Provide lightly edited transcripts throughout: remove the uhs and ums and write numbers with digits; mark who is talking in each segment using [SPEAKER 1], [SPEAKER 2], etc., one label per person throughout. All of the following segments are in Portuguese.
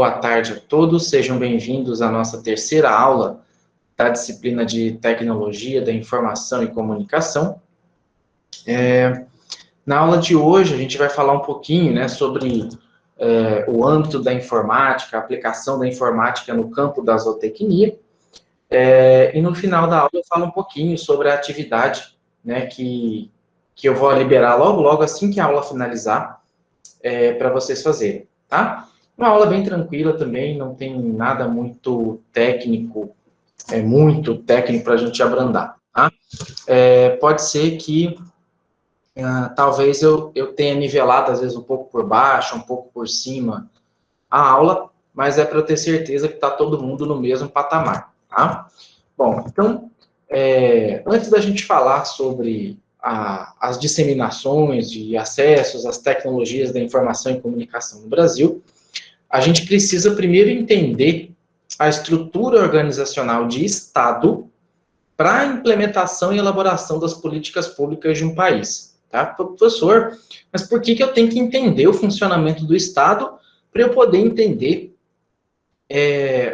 [SPEAKER 1] boa tarde a todos, sejam bem-vindos à nossa terceira aula da disciplina de Tecnologia da Informação e Comunicação. Na aula de hoje, a gente vai falar um pouquinho, né, sobre o âmbito da informática, a aplicação da informática no campo da zootecnia, e no final da aula eu falo um pouquinho sobre a atividade, né, que eu vou liberar logo assim que a aula finalizar, para vocês fazerem, tá? Uma aula bem tranquila também, não tem nada muito técnico, para a gente abrandar, tá? Pode ser que talvez eu tenha nivelado, às vezes, um pouco por baixo, um pouco por cima a aula, mas é para eu ter certeza que está todo mundo no mesmo patamar, tá? Bom, então, antes da gente falar sobre as disseminações de acessos às tecnologias da informação e comunicação no Brasil, a gente precisa primeiro entender a estrutura organizacional de Estado para a implementação e elaboração das políticas públicas de um país. Tá? Professor, mas por que eu tenho que entender o funcionamento do Estado para eu poder entender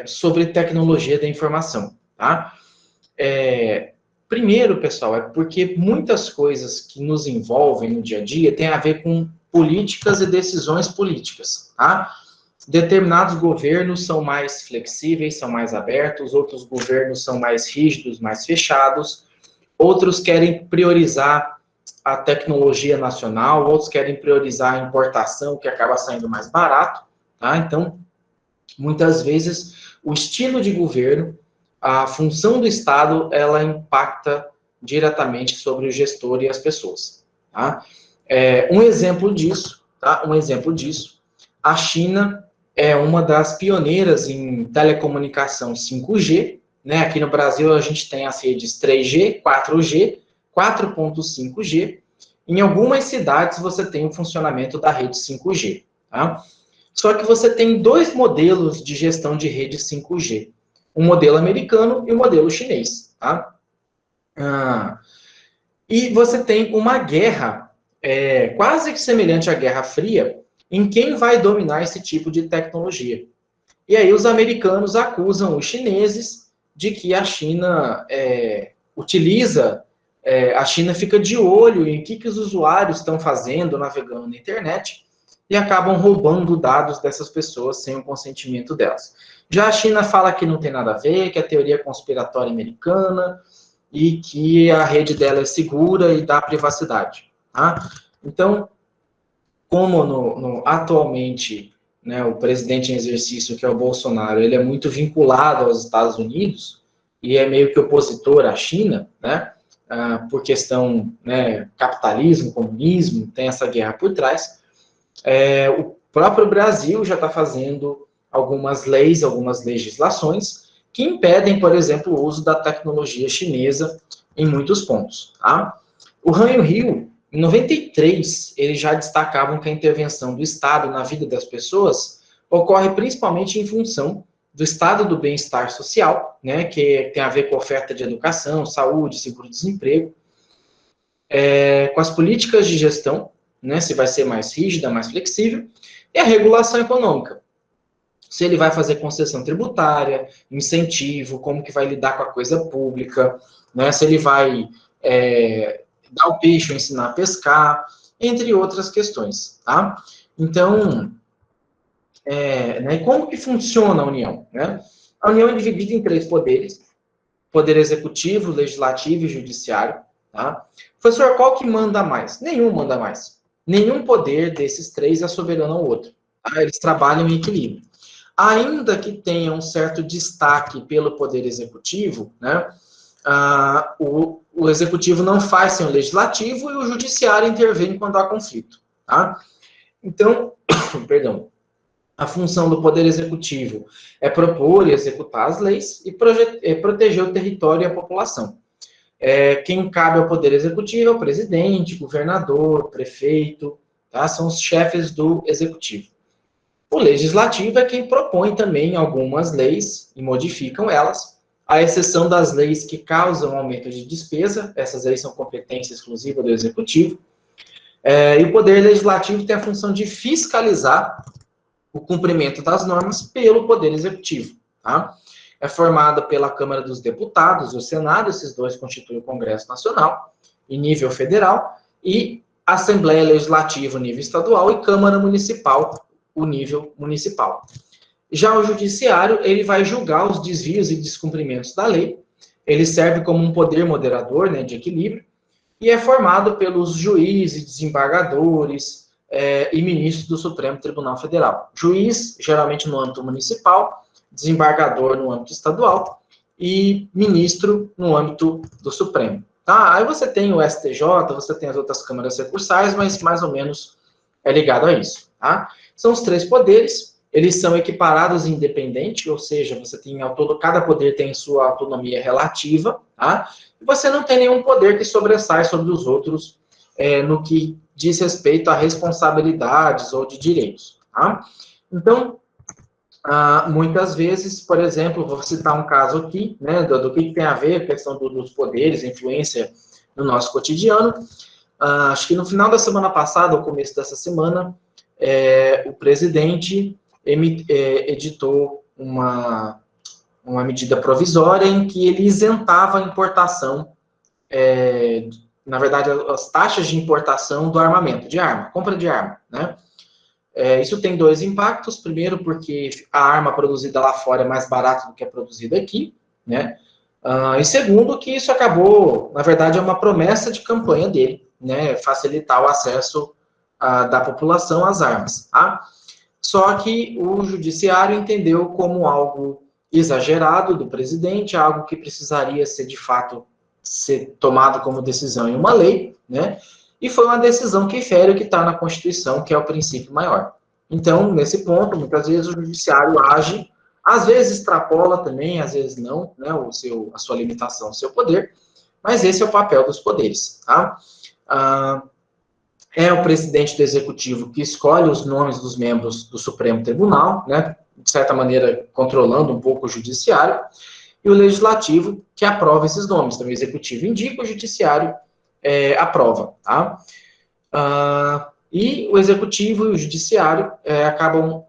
[SPEAKER 1] sobre tecnologia da informação? Tá? Primeiro, pessoal, é porque muitas coisas que nos envolvem no dia a dia têm a ver com políticas e decisões políticas, tá? Determinados governos são mais flexíveis, são mais abertos, outros governos são mais rígidos, mais fechados, outros querem priorizar a tecnologia nacional, outros querem priorizar a importação, que acaba saindo mais barato, tá? Então, muitas vezes, o estilo de governo, a função do Estado, ela impacta diretamente sobre o gestor e as pessoas, tá? Um exemplo disso, a China é uma das pioneiras em telecomunicação 5G, né? Aqui no Brasil a gente tem as redes 3G, 4G, 4.5G. Em algumas cidades você tem o funcionamento da rede 5G, tá? Só que você tem dois modelos de gestão de rede 5G. Um modelo americano e um modelo chinês, tá? E você tem uma guerra quase que semelhante à Guerra Fria, em quem vai dominar esse tipo de tecnologia. E aí os americanos acusam os chineses de que a China a China fica de olho em que os usuários estão fazendo, navegando na internet, e acabam roubando dados dessas pessoas sem o consentimento delas. Já a China fala que não tem nada a ver, que a teoria conspiratória americana, e que a rede dela é segura e dá privacidade. Tá? Então, como atualmente, né, o presidente em exercício, que é o Bolsonaro, ele é muito vinculado aos Estados Unidos e é meio que opositor à China, né, por questão, né, capitalismo, comunismo, tem essa guerra por trás. O próprio Brasil já está fazendo algumas leis, algumas legislações que impedem, por exemplo, o uso da tecnologia chinesa em muitos pontos. Tá? O Ranho Rio, em 93, eles já destacavam que a intervenção do Estado na vida das pessoas ocorre principalmente em função do estado do bem-estar social, né, que tem a ver com a oferta de educação, saúde, seguro-desemprego, com as políticas de gestão, né, se vai ser mais rígida, mais flexível, e a regulação econômica. Se ele vai fazer concessão tributária, incentivo, como que vai lidar com a coisa pública, né, se ele vai dar o peixe ou ensinar a pescar, entre outras questões, tá? Então, né, como que funciona a União? Né? A União é dividida em 3 poderes, poder executivo, legislativo e judiciário, tá? Professor, qual que manda mais? Nenhum manda mais. Nenhum poder desses 3 é soberano ao outro, tá? Eles trabalham em equilíbrio. Ainda que tenha um certo destaque pelo poder executivo, né, o executivo não faz sem o legislativo e o judiciário intervém quando há conflito. Tá? Então, perdão, a função do poder executivo é propor e executar as leis e proteger o território e a população. Quem cabe ao poder executivo é o presidente, governador, prefeito, tá? São os chefes do executivo. O legislativo é quem propõe também algumas leis e modificam elas, à exceção das leis que causam aumento de despesa, essas leis são competência exclusiva do executivo, e o poder legislativo tem a função de fiscalizar o cumprimento das normas pelo Poder Executivo. Tá? É formada pela Câmara dos Deputados, o Senado, esses dois constituem o Congresso Nacional, em nível federal, e Assembleia Legislativa, nível estadual, e Câmara Municipal, o nível municipal. Já o Judiciário, ele vai julgar os desvios e descumprimentos da lei, ele serve como um poder moderador, né, de equilíbrio, e é formado pelos juízes, desembargadores e ministros do Supremo Tribunal Federal. Juiz, geralmente no âmbito municipal, desembargador no âmbito estadual e ministro no âmbito do Supremo. Tá? Aí você tem o STJ, você tem as outras câmaras recursais, mas mais ou menos é ligado a isso. Tá? São os três poderes, eles são equiparados e independentes, ou seja, você tem cada poder tem sua autonomia relativa, tá? E você não tem nenhum poder que sobressai sobre os outros no que diz respeito a responsabilidades ou de direitos. Tá? Então, muitas vezes, por exemplo, vou citar um caso aqui, né, do que tem a ver a questão dos poderes, influência no nosso cotidiano. Acho que no final da semana passada, ou começo dessa semana, o presidente editou uma medida provisória em que ele isentava a importação, na verdade, as taxas de importação do armamento, de arma, compra de arma, né? Isso tem dois impactos. Primeiro, porque a arma produzida lá fora é mais barata do que a produzida aqui, né? E segundo, que isso acabou, na verdade, é uma promessa de campanha dele, né? Facilitar o acesso da população às armas, tá? Só que o judiciário entendeu como algo exagerado do presidente, algo que precisaria ser, de fato, ser tomado como decisão em uma lei, né? E foi uma decisão que fere o que está na Constituição, que é o princípio maior. Então, nesse ponto, muitas vezes o judiciário age, às vezes extrapola também, às vezes não, né, a sua limitação, o seu poder, mas esse é o papel dos poderes, tá? É o presidente do Executivo que escolhe os nomes dos membros do Supremo Tribunal, né, de certa maneira controlando um pouco o Judiciário, e o Legislativo que aprova esses nomes. Então, o Executivo indica, o Judiciário aprova. Tá? E o Executivo e o Judiciário acabam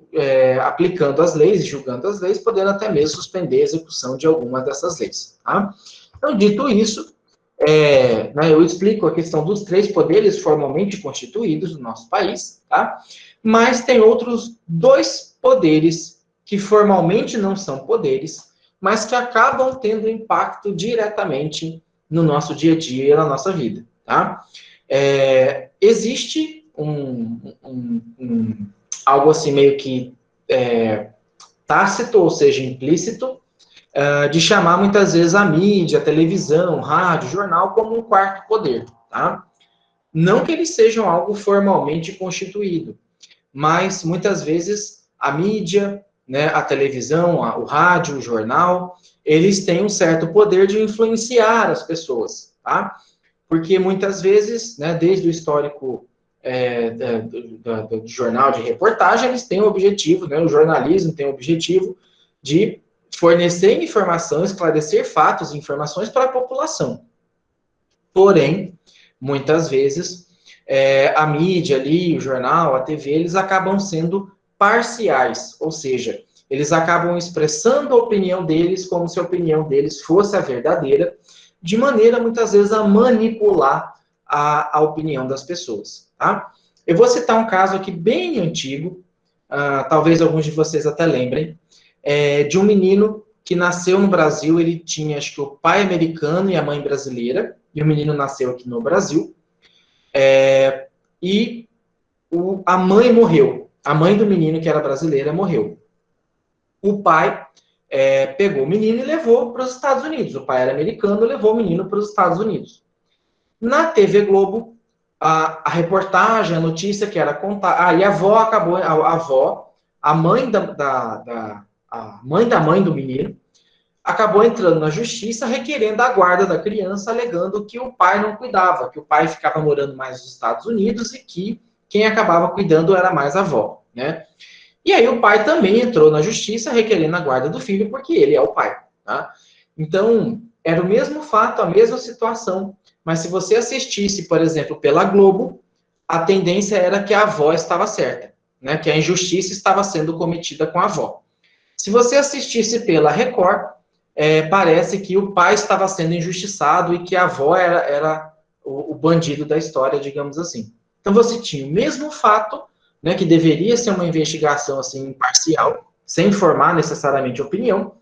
[SPEAKER 1] aplicando as leis, julgando as leis, podendo até mesmo suspender a execução de alguma dessas leis. Tá? Então, dito isso, eu explico a questão dos três poderes formalmente constituídos no nosso país, tá? Mas tem outros dois poderes que formalmente não são poderes, mas que acabam tendo impacto diretamente no nosso dia a dia e na nossa vida. Tá? Existe algo assim meio que tácito, ou seja, implícito, de chamar muitas vezes a mídia, a televisão, rádio, jornal como um quarto poder. Tá? Não que eles sejam algo formalmente constituído, mas muitas vezes a mídia, né, a televisão, o rádio, o jornal, eles têm um certo poder de influenciar as pessoas, tá? Porque muitas vezes, né, desde o histórico do jornal de reportagem, eles têm o objetivo, né, o jornalismo tem o objetivo de fornecer informação, esclarecer fatos e informações para a população. Porém, muitas vezes, a mídia ali, o jornal, a TV, eles acabam sendo parciais, ou seja, eles acabam expressando a opinião deles como se a opinião deles fosse a verdadeira, de maneira, muitas vezes, a manipular a opinião das pessoas. Tá? Eu vou citar um caso aqui bem antigo, talvez alguns de vocês até lembrem, de um menino que nasceu no Brasil, ele tinha, acho que o pai americano e a mãe brasileira, e o menino nasceu aqui no Brasil, e a mãe morreu. A mãe do menino, que era brasileira, morreu. O pai pegou o menino e levou para os Estados Unidos. O pai era americano, levou o menino para os Estados Unidos. Na TV Globo, a reportagem, a notícia que era contada... e a avó acabou... A mãe da mãe do menino acabou entrando na justiça requerendo a guarda da criança, alegando que o pai não cuidava, que o pai ficava morando mais nos Estados Unidos e que quem acabava cuidando era mais a avó, né? E aí o pai também entrou na justiça requerendo a guarda do filho, porque ele é o pai, tá? Então, era o mesmo fato, a mesma situação, mas se você assistisse, por exemplo, pela Globo, a tendência era que a avó estava certa. né, que a injustiça estava sendo cometida com a avó. Se você assistisse pela Record, parece que o pai estava sendo injustiçado e que a avó era o bandido da história, digamos assim. Então você tinha o mesmo fato, né, que deveria ser uma investigação assim imparcial, sem formar necessariamente opinião,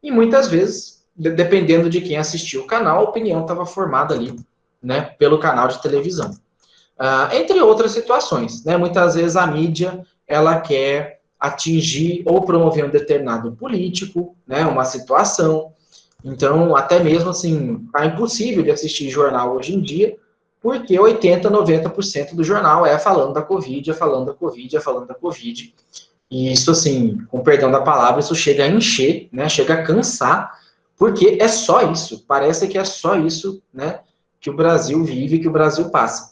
[SPEAKER 1] e muitas vezes, dependendo de quem assistiu o canal, a opinião estava formada ali, né, pelo canal de televisão. Entre outras situações, né, muitas vezes a mídia ela quer atingir ou promover um determinado político, né, uma situação. Então, até mesmo assim, é impossível de assistir jornal hoje em dia, porque 80, 90% do jornal é falando da Covid, é falando da Covid, é falando da Covid. E isso, assim, com perdão da palavra, isso chega a encher, né, chega a cansar, porque é só isso, parece que é só isso, né, que o Brasil vive, que o Brasil passa.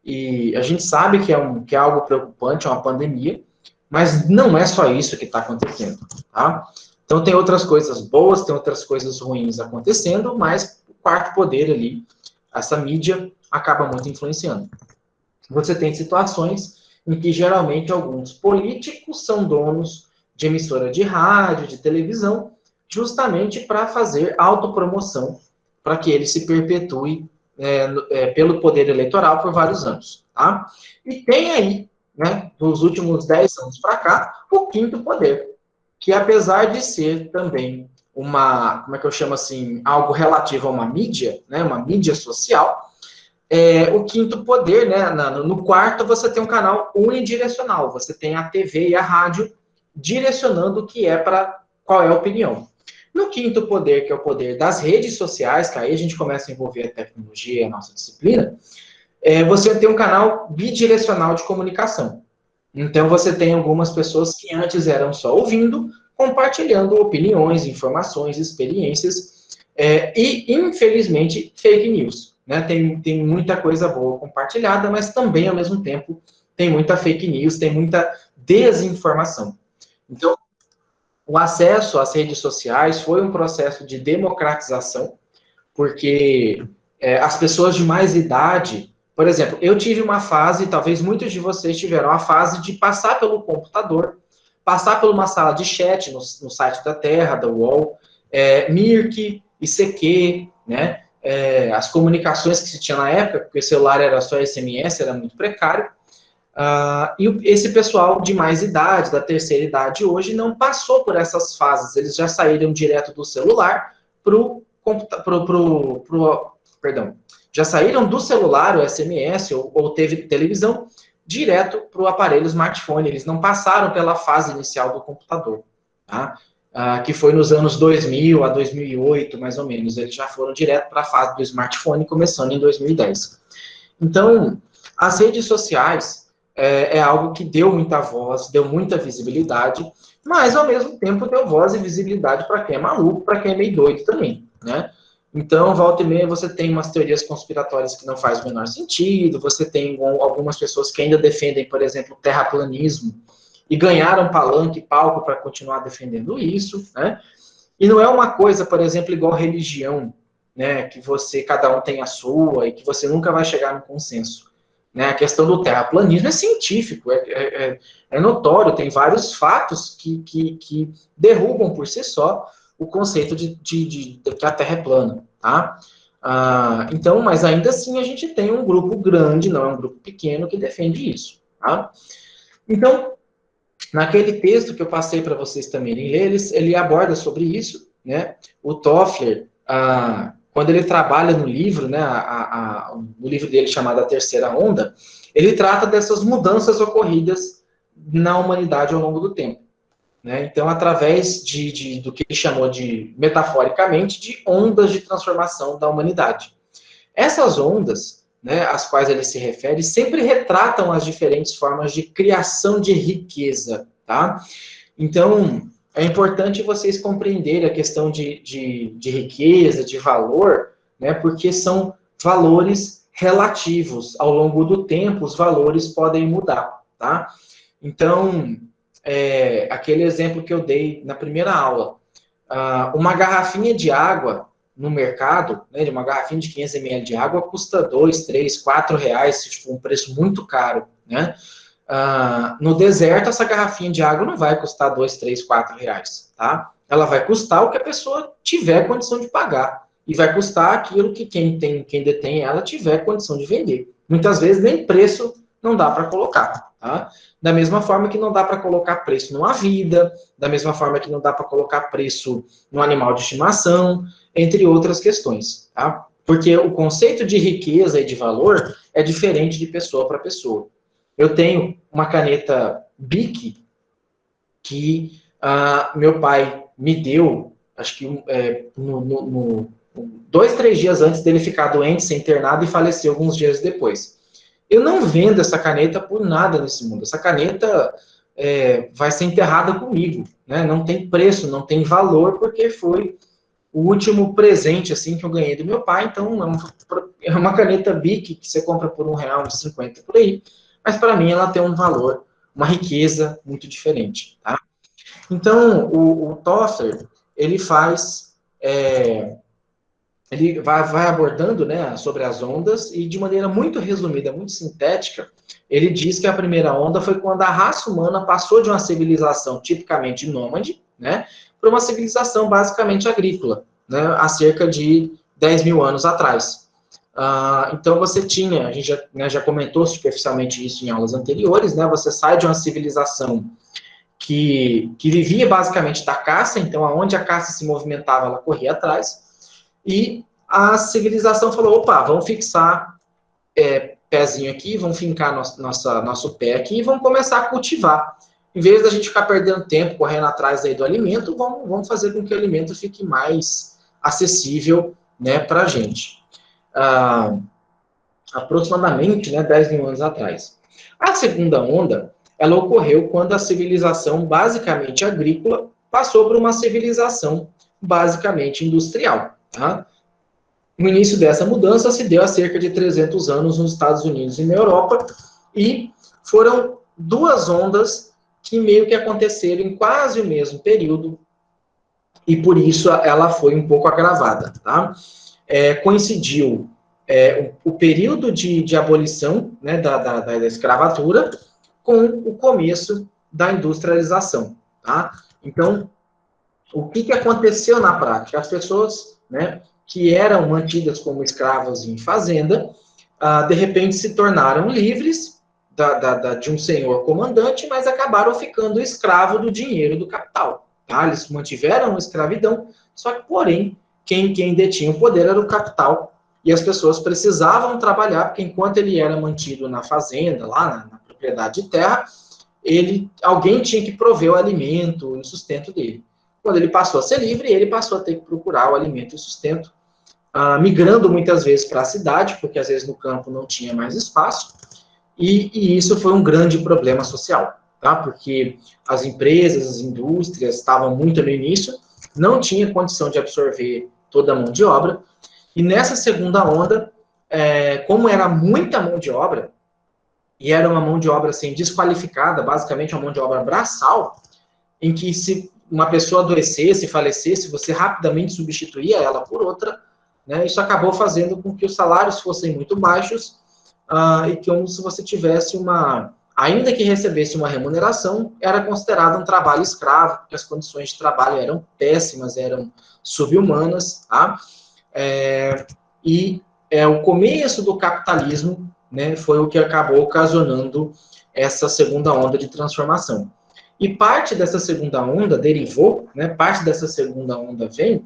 [SPEAKER 1] E a gente sabe que é algo preocupante, é uma pandemia, mas não é só isso que está acontecendo, tá? Então tem outras coisas boas, tem outras coisas ruins acontecendo, mas o quarto poder ali, essa mídia, acaba muito influenciando. Você tem situações em que geralmente alguns políticos são donos de emissora de rádio, de televisão, justamente para fazer autopromoção, para que ele se perpetue pelo poder eleitoral por vários anos. Tá? E tem aí, né, dos últimos 10 anos para cá, o quinto poder, que apesar de ser também como é que eu chamo assim, algo relativo a uma mídia, né, uma mídia social, o quinto poder, né, no quarto você tem um canal unidirecional, você tem a TV e a rádio direcionando o que é para qual é a opinião. No quinto poder, que é o poder das redes sociais, que aí a gente começa a envolver a tecnologia e a nossa disciplina, você tem um canal bidirecional de comunicação. Então, você tem algumas pessoas que antes eram só ouvindo, compartilhando opiniões, informações, experiências, e, infelizmente, fake news. Né? Tem muita coisa boa compartilhada, mas também, ao mesmo tempo, tem muita fake news, tem muita desinformação. Então, o acesso às redes sociais foi um processo de democratização, porque as pessoas de mais idade, por exemplo, eu tive uma fase, talvez muitos de vocês tiveram a fase de passar pelo computador, passar por uma sala de chat no site da Terra, da UOL, Mirk, ICQ, né? As comunicações que se tinha na época, porque o celular era só SMS, era muito precário. E esse pessoal de mais idade, da terceira idade hoje, não passou por essas fases. Eles já saíram direto do celular perdão, já saíram do celular, o SMS, ou teve televisão, direto para o aparelho smartphone. Eles não passaram pela fase inicial do computador, tá? Que foi nos anos 2000 a 2008, mais ou menos. Eles já foram direto para a fase do smartphone, começando em 2010. Então, as redes sociais é algo que deu muita voz, deu muita visibilidade, mas, ao mesmo tempo, deu voz e visibilidade para quem é maluco, para quem é meio doido também, né? Então, volta e meia, você tem umas teorias conspiratórias que não faz o menor sentido, você tem algumas pessoas que ainda defendem, por exemplo, o terraplanismo, e ganharam palanque e palco para continuar defendendo isso, né? E não é uma coisa, por exemplo, igual religião, né, que cada um tem a sua e que você nunca vai chegar no consenso. Né? A questão do terraplanismo é científico, é notório, tem vários fatos que derrubam por si só o conceito de que a Terra é plana. Tá? Então, mas ainda assim a gente tem um grupo grande, não é um grupo pequeno, que defende isso. Tá? Então, naquele texto que eu passei para vocês também ler, ele aborda sobre isso. Né? O Toffler, quando ele trabalha no livro, né, no livro dele chamado A Terceira Onda, ele trata dessas mudanças ocorridas na humanidade ao longo do tempo. Né? Então, através do que ele chamou de, metaforicamente, de ondas de transformação da humanidade. Essas ondas, né, às quais ele se refere, sempre retratam as diferentes formas de criação de riqueza. Tá? Então, é importante vocês compreenderem a questão de riqueza, de valor, né, porque são valores relativos. Ao longo do tempo, os valores podem mudar. Tá? Então, aquele exemplo que eu dei na primeira aula, uma garrafinha de água no mercado, né, de uma garrafinha de 500 ml de água, custa 2, 3, 4 reais, se for um preço muito caro. Né? no deserto, essa garrafinha de água não vai custar 2, 3, 4 reais, tá? Ela vai custar o que a pessoa tiver condição de pagar. E vai custar aquilo que quem detém ela tiver condição de vender. Muitas vezes nem preço não dá para colocar, tá? Da mesma forma que não dá para colocar preço numa vida, da mesma forma que não dá para colocar preço no animal de estimação, entre outras questões, tá? Porque o conceito de riqueza e de valor é diferente de pessoa para pessoa. Eu tenho uma caneta Bic que meu pai me deu, acho que 2, 3 dias antes dele ficar doente, ser internado e falecer alguns dias depois. Eu não vendo essa caneta por nada nesse mundo. Essa caneta vai ser enterrada comigo, né? Não tem preço, não tem valor, porque foi o último presente assim que eu ganhei do meu pai. Então é uma caneta Bic que você compra por R$1,50 por aí, mas para mim ela tem um valor, uma riqueza muito diferente, tá? Então o Toffler ele faz ele vai abordando, né, sobre as ondas e de maneira muito resumida, muito sintética, ele diz que a primeira onda foi quando a raça humana passou de uma civilização tipicamente nômade, né, para uma civilização basicamente agrícola, né, há cerca de 10 mil anos atrás. Então você tinha, a gente já comentou superficialmente isso em aulas anteriores, né, você sai de uma civilização que vivia basicamente da caça, então aonde a caça se movimentava, ela corria atrás, e a civilização falou, opa, vamos fixar pezinho aqui, vamos fincar nosso pé aqui e vamos começar a cultivar. Em vez da gente ficar perdendo tempo correndo atrás aí do alimento, vamos fazer com que o alimento fique mais acessível, né, para a gente. Aproximadamente, né, 10 mil anos atrás. A segunda onda, ela ocorreu quando a civilização basicamente agrícola passou por uma civilização basicamente industrial. Tá? O início dessa mudança se deu há cerca de 300 anos nos Estados Unidos e na Europa, e foram duas ondas que meio que aconteceram em quase o mesmo período, e por isso ela foi um pouco agravada. Tá? Coincidiu o período de abolição, né, da escravatura com o começo da industrialização. Tá? Então, o que aconteceu na prática? As pessoas, né, que eram mantidas como escravos em fazenda, de repente se tornaram livres de um senhor comandante, mas acabaram ficando escravo do dinheiro do capital. Tá? Eles mantiveram a escravidão, só que, porém, quem detinha o poder era o capital, e as pessoas precisavam trabalhar, porque enquanto ele era mantido na fazenda, lá na propriedade de terra, alguém tinha que prover o alimento e o sustento dele. Quando ele passou a ser livre, ele passou a ter que procurar o alimento e o sustento, migrando muitas vezes para a cidade, porque às vezes no campo não tinha mais espaço, e isso foi um grande problema social, tá? Porque as empresas, as indústrias estavam muito no início, não tinha condição de absorver toda a mão de obra, e nessa segunda onda, como era muita mão de obra, e era uma mão de obra assim, desqualificada, basicamente uma mão de obra braçal, em que se uma pessoa adoecesse, falecesse, você rapidamente substituía ela por outra, né? Isso acabou fazendo com que os salários fossem muito baixos, e que se você tivesse ainda que recebesse uma remuneração, era considerado um trabalho escravo, porque as condições de trabalho eram péssimas, eram subhumanas, tá? O começo do capitalismo, né, foi o que acabou ocasionando essa segunda onda de transformação. E parte dessa segunda onda derivou, né, parte dessa segunda onda vem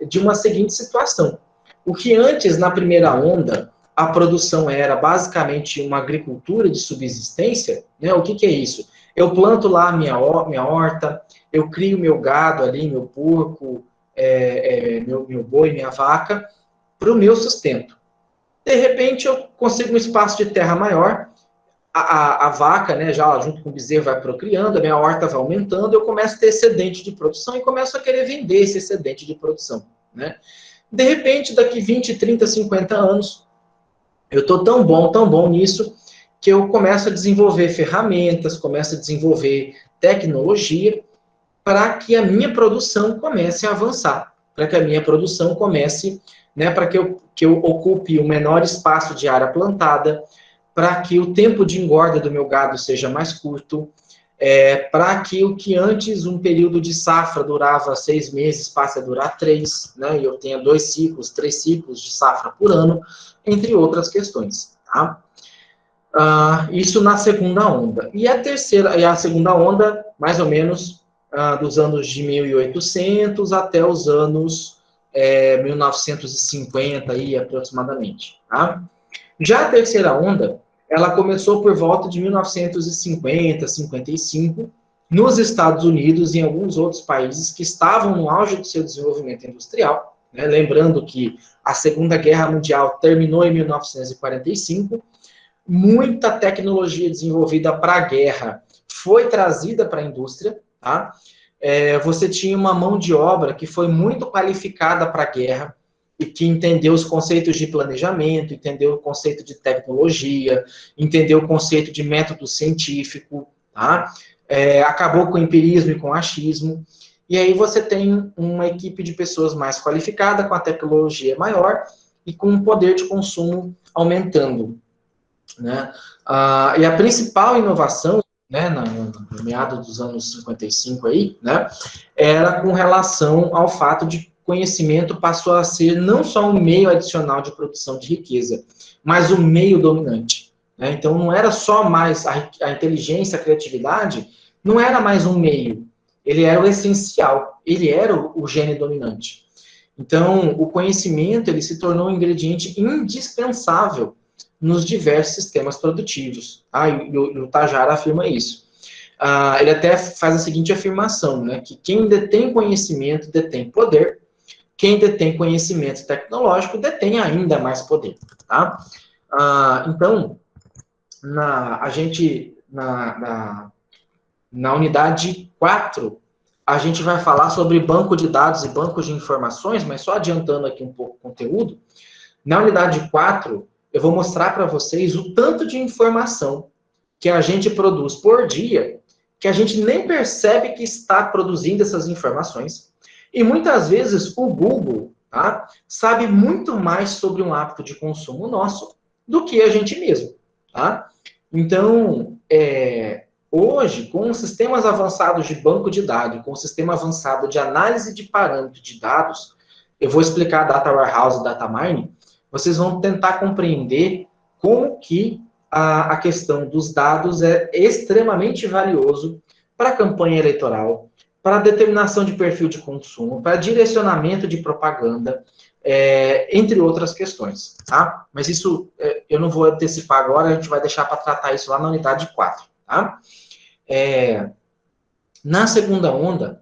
[SPEAKER 1] de uma seguinte situação. O que antes, na primeira onda, a produção era basicamente uma agricultura de subsistência, né, o que é isso? Eu planto lá minha horta, eu crio meu gado ali, meu porco, meu boi, minha vaca, para o meu sustento. De repente, eu consigo um espaço de terra maior, a vaca, né, já junto com o bezerro, vai procriando, a minha horta vai aumentando, eu começo a ter excedente de produção e começo a querer vender esse excedente de produção. Né? De repente, daqui 20, 30, 50 anos, eu estou tão bom nisso, que eu começo a desenvolver ferramentas, começo a desenvolver tecnologia para que a minha produção comece a avançar, para que a minha produção comece, né, para que eu ocupe o menor espaço de área plantada, para que o tempo de engorda do meu gado seja mais curto, para que o que antes um período de safra durava 6 meses passe a durar 3, né, e eu tenha 2 ciclos, 3 ciclos de safra por ano, entre outras questões, tá? Isso na segunda onda. E a segunda onda, mais ou menos, dos anos de 1800 até os anos 1950, aí, aproximadamente. Tá? Já a terceira onda, ela começou por volta de 1950, 55, nos Estados Unidos e em alguns outros países que estavam no auge do seu desenvolvimento industrial. Né? Lembrando que a Segunda Guerra Mundial terminou em 1945, muita tecnologia desenvolvida para a guerra foi trazida para a indústria, tá? Você tinha uma mão de obra que foi muito qualificada para a guerra e que entendeu os conceitos de planejamento, entendeu o conceito de tecnologia, entendeu o conceito de método científico, tá? Acabou com o empirismo e com o achismo. E aí você tem uma equipe de pessoas mais qualificada, com a tecnologia maior e com o poder de consumo aumentando. Né? E a principal inovação, né, no meado dos anos 55 aí, né, era com relação ao fato de conhecimento passou a ser não só um meio adicional de produção de riqueza, mas o meio dominante. Né? Então não era só mais a inteligência, a criatividade, não era mais um meio, ele era o essencial, ele era o gene dominante. Então o conhecimento ele se tornou um ingrediente indispensável nos diversos sistemas produtivos. E o Tajara afirma isso. Ele até faz a seguinte afirmação, né, que quem detém conhecimento detém poder, quem detém conhecimento tecnológico detém ainda mais poder. Tá? Então, na unidade 4, a gente vai falar sobre banco de dados e bancos de informações, mas só adiantando aqui um pouco o conteúdo. Na unidade 4, eu vou mostrar para vocês o tanto de informação que a gente produz por dia, que a gente nem percebe que está produzindo essas informações. E muitas vezes o Google, tá, sabe muito mais sobre um hábito de consumo nosso do que a gente mesmo. Tá? Então, hoje, com sistemas avançados de banco de dados, com o sistema avançado de análise de parâmetros de dados, eu vou explicar a Data Warehouse e Data Mining, vocês vão tentar compreender como que a questão dos dados é extremamente valioso para a campanha eleitoral, para a determinação de perfil de consumo, para direcionamento de propaganda, entre outras questões. Tá? Mas isso eu não vou antecipar agora, a gente vai deixar para tratar isso lá na unidade 4. Tá? Na segunda onda,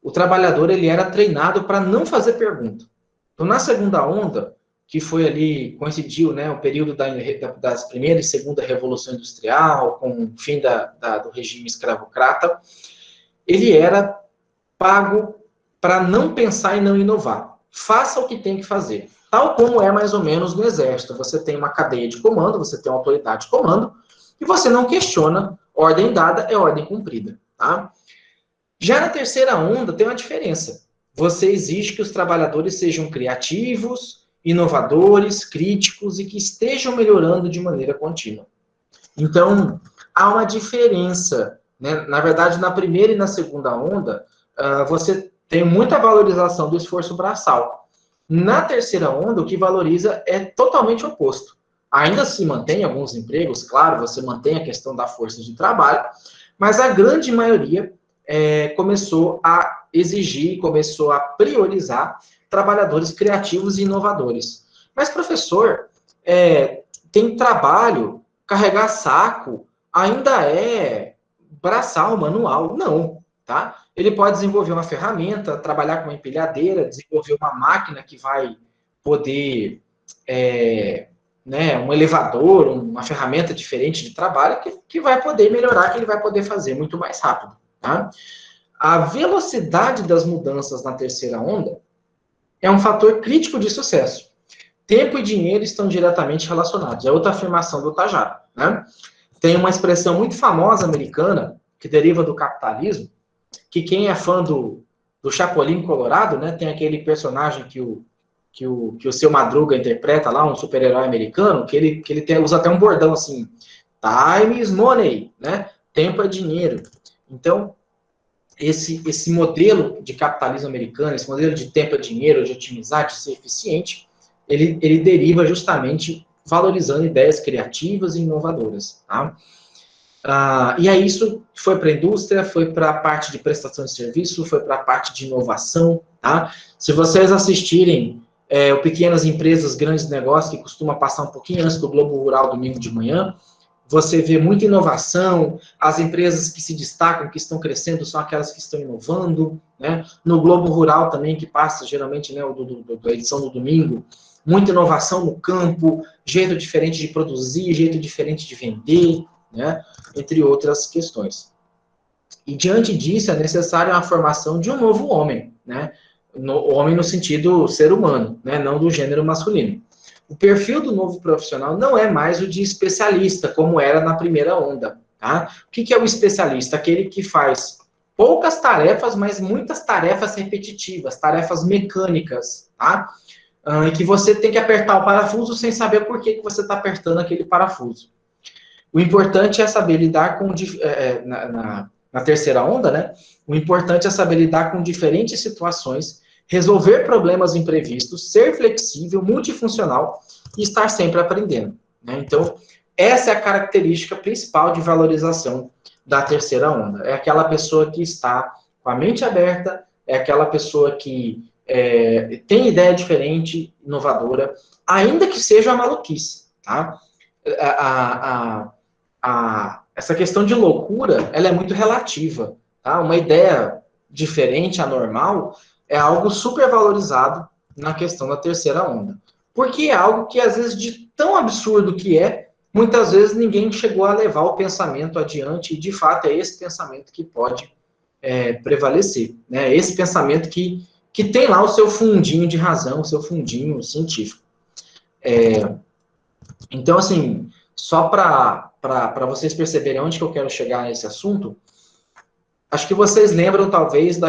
[SPEAKER 1] o trabalhador ele era treinado para não fazer pergunta. Então, na segunda onda, que foi ali, coincidiu, né, o período das primeira e segunda Revolução Industrial, com o fim do regime escravocrata, ele era pago para não pensar e não inovar. Faça o que tem que fazer. Tal como é mais ou menos no Exército. Você tem uma cadeia de comando, você tem uma autoridade de comando, e você não questiona, ordem dada é ordem cumprida. Tá? Já na terceira onda, tem uma diferença. Você exige que os trabalhadores sejam criativos, inovadores, críticos e que estejam melhorando de maneira contínua. Então, há uma diferença. Né? Na verdade, na primeira e na segunda onda, você tem muita valorização do esforço braçal. Na terceira onda, o que valoriza é totalmente o oposto. Ainda se mantém alguns empregos, claro, você mantém a questão da força de trabalho, mas a grande maioria começou a exigir, começou a priorizar trabalhadores criativos e inovadores. Mas, professor, tem trabalho, carregar saco, ainda é braçal, manual? Não, tá? Ele pode desenvolver uma ferramenta, trabalhar com uma empilhadeira, desenvolver uma máquina que vai poder, um elevador, uma ferramenta diferente de trabalho que vai poder melhorar, que ele vai poder fazer muito mais rápido. Tá? A velocidade das mudanças na terceira onda é um fator crítico de sucesso. Tempo e dinheiro estão diretamente relacionados. É outra afirmação do Tajara. Né? Tem uma expressão muito famosa americana, que deriva do capitalismo, que quem é fã do Chapolin Colorado, né, tem aquele personagem que o que o Seu Madruga interpreta lá, um super-herói americano, que ele usa até um bordão assim, time is money, né? Tempo é dinheiro. Então, esse modelo de capitalismo americano, esse modelo de tempo é dinheiro, de otimizar, de ser eficiente, ele deriva justamente valorizando ideias criativas e inovadoras. Tá? E aí isso foi para a indústria, foi para a parte de prestação de serviço, foi para a parte de inovação. Tá? Se vocês assistirem o Pequenas Empresas, Grandes Negócios, que costuma passar um pouquinho antes do Globo Rural, domingo de manhã, você vê muita inovação, as empresas que se destacam, que estão crescendo, são aquelas que estão inovando, né? No Globo Rural também, que passa geralmente, né, da edição do domingo, muita inovação no campo, jeito diferente de produzir, jeito diferente de vender, né? Entre outras questões. E diante disso, é necessária a formação de um novo homem, né? Homem no sentido ser humano, né? Não do gênero masculino. O perfil do novo profissional não é mais o de especialista, como era na primeira onda. Tá? O que é o especialista? Aquele que faz poucas tarefas, mas muitas tarefas repetitivas, tarefas mecânicas, tá? E que você tem que apertar o parafuso sem saber por que você está apertando aquele parafuso. O importante é saber lidar com... na terceira onda, né? O importante é saber lidar com diferentes situações, resolver problemas imprevistos, ser flexível, multifuncional e estar sempre aprendendo. Né? Então, essa é a característica principal de valorização da terceira onda. É aquela pessoa que está com a mente aberta, é aquela pessoa que tem ideia diferente, inovadora, ainda que seja a maluquice. Tá? Essa questão de loucura, ela é muito relativa. Tá? Uma ideia diferente, anormal, é algo super valorizado na questão da terceira onda. Porque é algo que, às vezes, de tão absurdo que muitas vezes ninguém chegou a levar o pensamento adiante, e, de fato, é esse pensamento que pode prevalecer. Né? Esse pensamento que tem lá o seu fundinho de razão, o seu fundinho científico. Então, assim, só para vocês perceberem onde que eu quero chegar nesse assunto, acho que vocês lembram, talvez,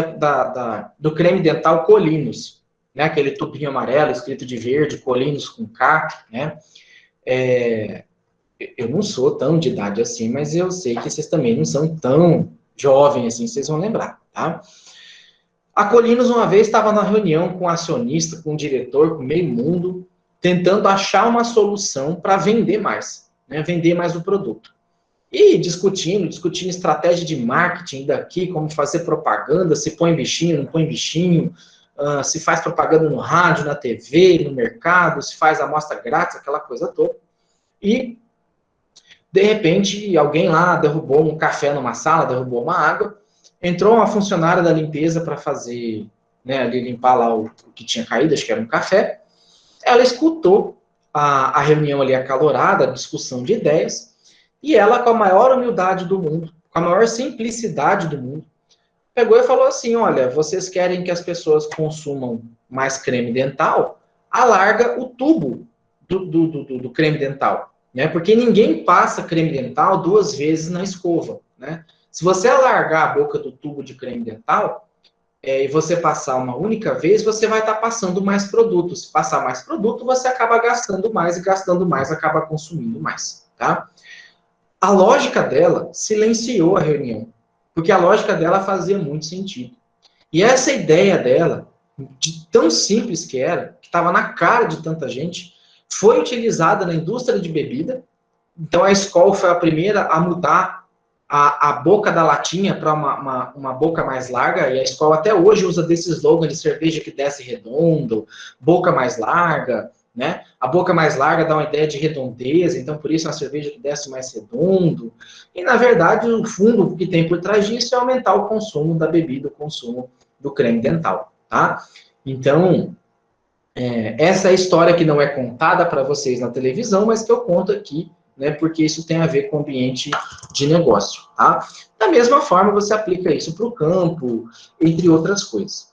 [SPEAKER 1] do creme dental Colinos, né? Aquele tubinho amarelo, escrito de verde, Colinos com K, né? Eu não sou tão de idade assim, mas eu sei que vocês também não são tão jovens assim, vocês vão lembrar, tá? A Colinos, uma vez, estava na reunião com um acionista, com um diretor, com meio mundo, tentando achar uma solução para vender mais, né? Vender mais o produto. E discutindo estratégia de marketing daqui, como fazer propaganda, se põe bichinho, não põe bichinho, se faz propaganda no rádio, na TV, no mercado, se faz amostra grátis, aquela coisa toda. E, de repente, alguém lá derrubou um café numa sala, derrubou uma água, entrou uma funcionária da limpeza para fazer, né, ali limpar lá o que tinha caído, acho que era um café. Ela escutou a reunião ali acalorada, a discussão de ideias, e ela, com a maior humildade do mundo, com a maior simplicidade do mundo, pegou e falou assim, olha, vocês querem que as pessoas consumam mais creme dental? Alarga o tubo do creme dental, né? Porque ninguém passa creme dental 2 vezes na escova, né? Se você alargar a boca do tubo de creme dental, e você passar uma única vez, você vai estar passando mais produto. Se passar mais produto, você acaba gastando mais, e gastando mais acaba consumindo mais, tá? A lógica dela silenciou a reunião, porque a lógica dela fazia muito sentido. E essa ideia dela, de tão simples que era, que estava na cara de tanta gente, foi utilizada na indústria de bebida. Então a Skol foi a primeira a mudar a boca da latinha para uma boca mais larga, e a Skol até hoje usa desse slogan de cerveja que desce redondo, boca mais larga, né? A boca mais larga dá uma ideia de redondeza, então por isso é uma cerveja que desce mais redondo. E na verdade o fundo que tem por trás disso é aumentar o consumo da bebida, o consumo do creme dental, tá? Então, essa é a história que não é contada para vocês na televisão, mas que eu conto aqui, né, porque isso tem a ver com o ambiente de negócio, tá? Da mesma forma, você aplica isso para o campo, entre outras coisas.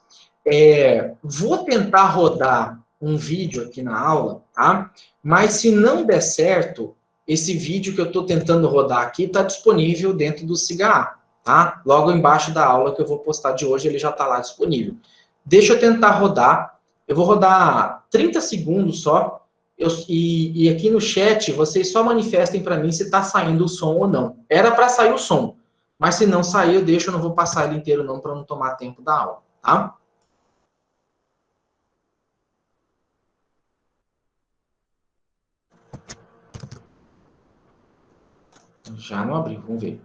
[SPEAKER 1] Vou tentar rodar um vídeo aqui na aula, tá? Mas se não der certo, esse vídeo que eu estou tentando rodar aqui está disponível dentro do SIGA, tá? Logo embaixo da aula que eu vou postar de hoje, ele já está lá disponível. Deixa eu tentar rodar. Eu vou rodar 30 segundos só, e aqui no chat, vocês só manifestem para mim se está saindo o som ou não. Era para sair o som, mas se não sair, eu deixo, eu não vou passar ele inteiro não, para não tomar tempo da aula, tá? Já não abriu, vamos ver.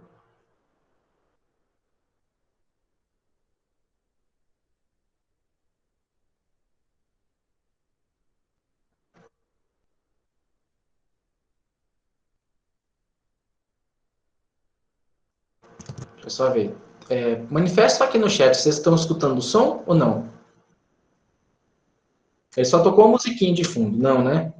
[SPEAKER 1] Deixa eu só ver. Manifesta aqui no chat, vocês estão escutando o som ou não? Ele só tocou a musiquinha de fundo, não, né?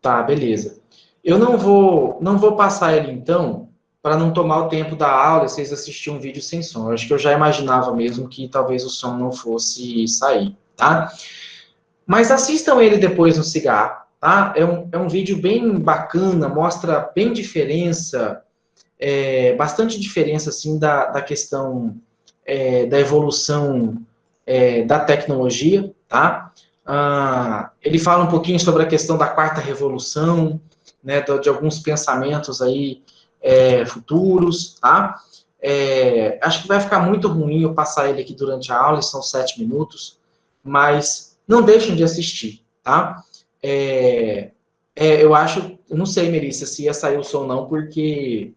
[SPEAKER 1] Tá, beleza. Eu não vou passar ele então, para não tomar o tempo da aula, vocês assistirem um vídeo sem som. Eu acho que eu já imaginava mesmo que talvez o som não fosse sair, tá? Mas assistam ele depois no Cigarro, tá? É um vídeo bem bacana, mostra bem diferença, bastante diferença, assim, da questão da evolução da tecnologia, tá? Ele fala um pouquinho sobre a questão da quarta revolução, né, de alguns pensamentos aí futuros, tá? Acho que vai ficar muito ruim eu passar ele aqui durante a aula, são 7 minutos, mas não deixem de assistir, tá? Eu acho, eu não sei, Melissa, se ia sair o som ou não, porque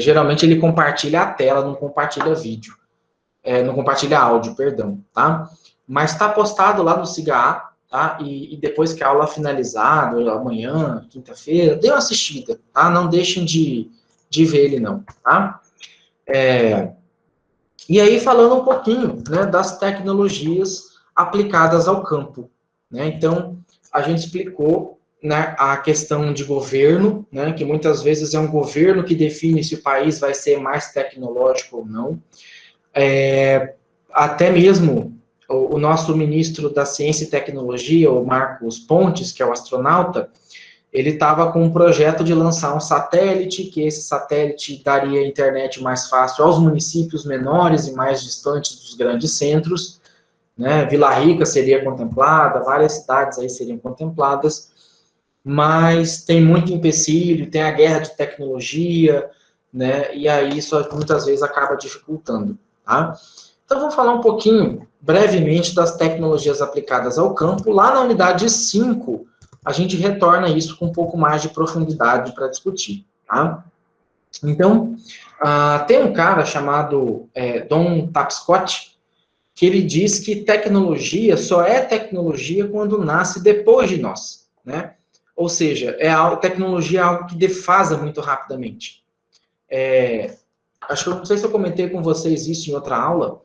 [SPEAKER 1] geralmente ele compartilha a tela, não compartilha vídeo. Não compartilha áudio, perdão, tá? Mas está postado lá no SIGA, tá? E depois que a aula finalizar, amanhã, quinta-feira, dê uma assistida, tá? Não deixem de ver ele, não, tá? E aí, falando um pouquinho, né, das tecnologias aplicadas ao campo, né? Então, a gente explicou, né, a questão de governo, né, que muitas vezes é um governo que define se o país vai ser mais tecnológico ou não. Até mesmo o nosso ministro da Ciência e Tecnologia, o Marcos Pontes, que é o astronauta, ele estava com um projeto de lançar um satélite, que esse satélite daria internet mais fácil aos municípios menores e mais distantes dos grandes centros, né? Vila Rica seria contemplada, várias cidades aí seriam contempladas, mas tem muito empecilho, tem a guerra de tecnologia, né? E aí isso muitas vezes acaba dificultando, tá? Então, vamos falar um pouquinho, brevemente, das tecnologias aplicadas ao campo. Lá na unidade 5, a gente retorna isso com um pouco mais de profundidade para discutir, tá? Então, tem um cara chamado Don Tapscott, que ele diz que tecnologia só é tecnologia quando nasce depois de nós, né? Ou seja, tecnologia é algo que defasa muito rapidamente. Acho que eu não sei se eu comentei com vocês isso em outra aula,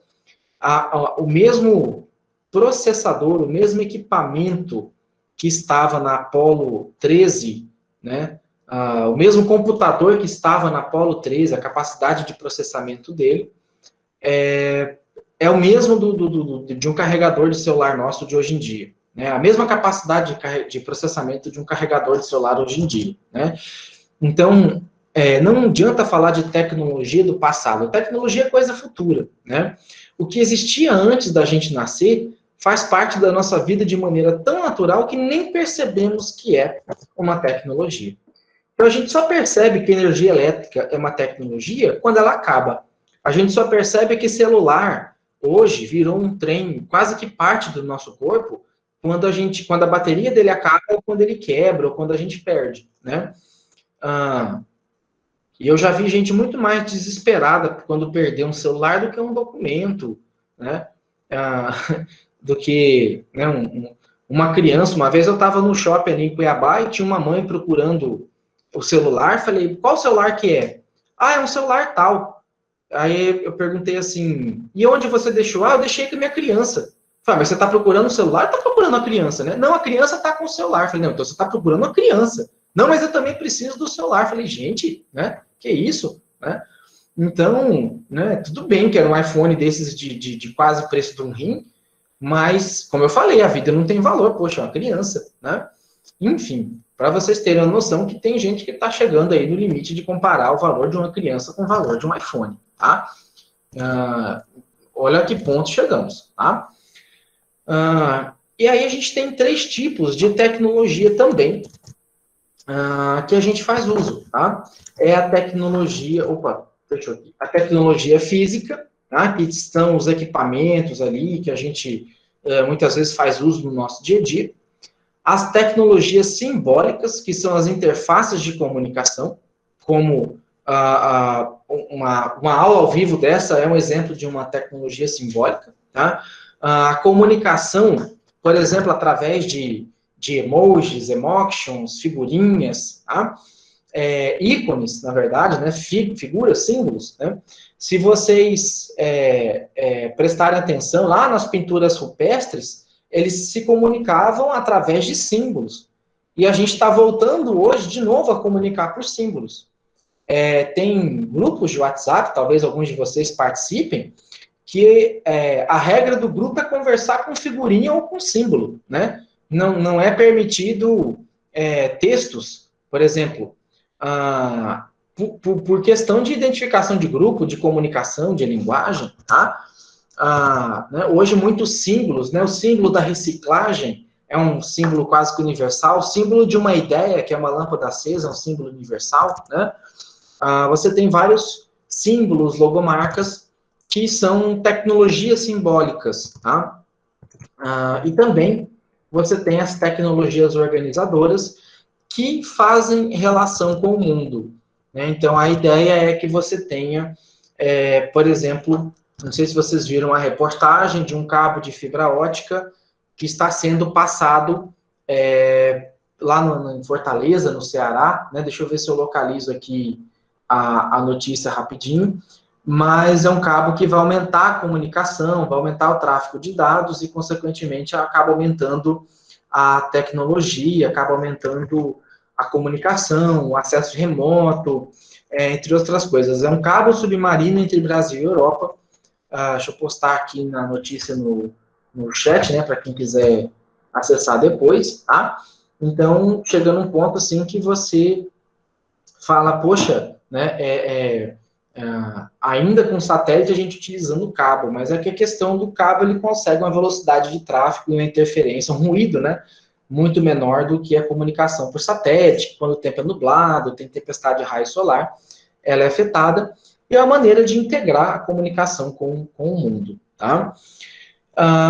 [SPEAKER 1] o mesmo processador, o mesmo equipamento que estava na Apollo 13, né? O mesmo computador que estava na Apollo 13, a capacidade de processamento dele, é o mesmo de um carregador de celular nosso de hoje em dia. Né? A mesma capacidade de processamento de um carregador de celular hoje em dia. Né? Então, não adianta falar de tecnologia do passado. Tecnologia é coisa futura. Né? O que existia antes da gente nascer faz parte da nossa vida de maneira tão natural que nem percebemos que é uma tecnologia. Então, a gente só percebe que energia elétrica é uma tecnologia quando ela acaba. A gente só percebe que celular, hoje, virou um trem, quase que parte do nosso corpo, quando a bateria dele acaba, ou quando ele quebra, ou quando a gente perde, né? E eu já vi gente muito mais desesperada quando perdeu um celular do que um documento, né? Do que uma criança. Uma vez eu estava no shopping ali em Cuiabá e tinha uma mãe procurando o celular. Falei, qual celular que é? É um celular tal. Aí eu perguntei assim, e onde você deixou? Eu deixei com a minha criança. Falei, mas você está procurando o celular? Está procurando a criança, né? Não, a criança está com o celular. Falei, não, então você está procurando a criança. Não, mas eu também preciso do celular. Falei, gente, né? Que isso, né? Então, né, tudo bem que era um iPhone desses de quase preço de um rim, mas, como eu falei, a vida não tem valor, poxa, é uma criança, né? Enfim, para vocês terem uma noção que tem gente que está chegando aí no limite de comparar o valor de uma criança com o valor de um iPhone, tá? Olha a que ponto chegamos, tá? E aí a gente tem 3 tipos de tecnologia também, que a gente faz uso, tá? É a tecnologia, a tecnologia física, tá? Que são os equipamentos ali que a gente muitas vezes faz uso no nosso dia a dia. As tecnologias simbólicas, que são as interfaces de comunicação, como uma aula ao vivo dessa é um exemplo de uma tecnologia simbólica, tá? A comunicação, por exemplo, através de emojis, emotions, figurinhas, tá? Ícones, na verdade, né? Figuras, símbolos, né? Se vocês prestarem atenção, lá nas pinturas rupestres, eles se comunicavam através de símbolos. E a gente está voltando hoje, de novo, a comunicar por símbolos. Tem grupos de WhatsApp, talvez alguns de vocês participem, que a regra do grupo é conversar com figurinha ou com símbolo, né? Não é permitido textos, por exemplo, por questão de identificação de grupo, de comunicação, de linguagem, tá? Né, hoje muitos símbolos, né? O símbolo da reciclagem é um símbolo quase que universal, o símbolo de uma ideia, que é uma lâmpada acesa, é um símbolo universal, né? Você tem vários símbolos, logomarcas, que são tecnologias simbólicas, tá? E também você tem as tecnologias organizadoras que fazem relação com o mundo, né? Então, a ideia é que você tenha, por exemplo, não sei se vocês viram a reportagem de um cabo de fibra ótica que está sendo passado lá em Fortaleza, no Ceará, né? Deixa eu ver se eu localizo aqui a notícia rapidinho, mas é um cabo que vai aumentar a comunicação, vai aumentar o tráfego de dados e, consequentemente, acaba aumentando a tecnologia, acaba aumentando a comunicação, o acesso remoto, entre outras coisas. É um cabo submarino entre Brasil e Europa. Deixa eu postar aqui na notícia no chat, né, para quem quiser acessar depois, tá? Então, chegando um ponto assim que você fala, poxa, né, ainda com satélite a gente utilizando o cabo, mas é que a questão do cabo ele consegue uma velocidade de tráfego e uma interferência, um ruído, né, muito menor do que a comunicação por satélite, quando o tempo é nublado, tem tempestade de raio solar, ela é afetada, e é uma maneira de integrar a comunicação com o mundo, tá?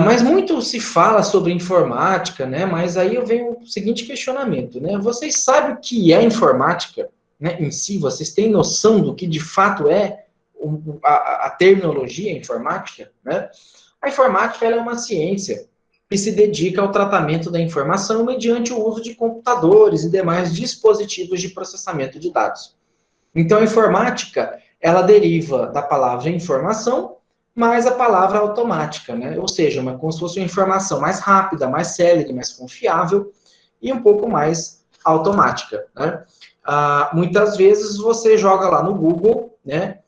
[SPEAKER 1] Mas muito se fala sobre informática, né? Mas aí eu venho o seguinte questionamento, né? Vocês sabem o que é informática, né, em si? Vocês têm noção do que de fato é a terminologia informática, né? A informática ela é uma ciência que se dedica ao tratamento da informação mediante o uso de computadores e demais dispositivos de processamento de dados. Então, a informática, ela deriva da palavra informação mais a palavra automática, né? Ou seja, como se fosse uma informação mais rápida, mais célere, mais confiável e um pouco mais automática, né? Muitas vezes você joga lá no Google, né?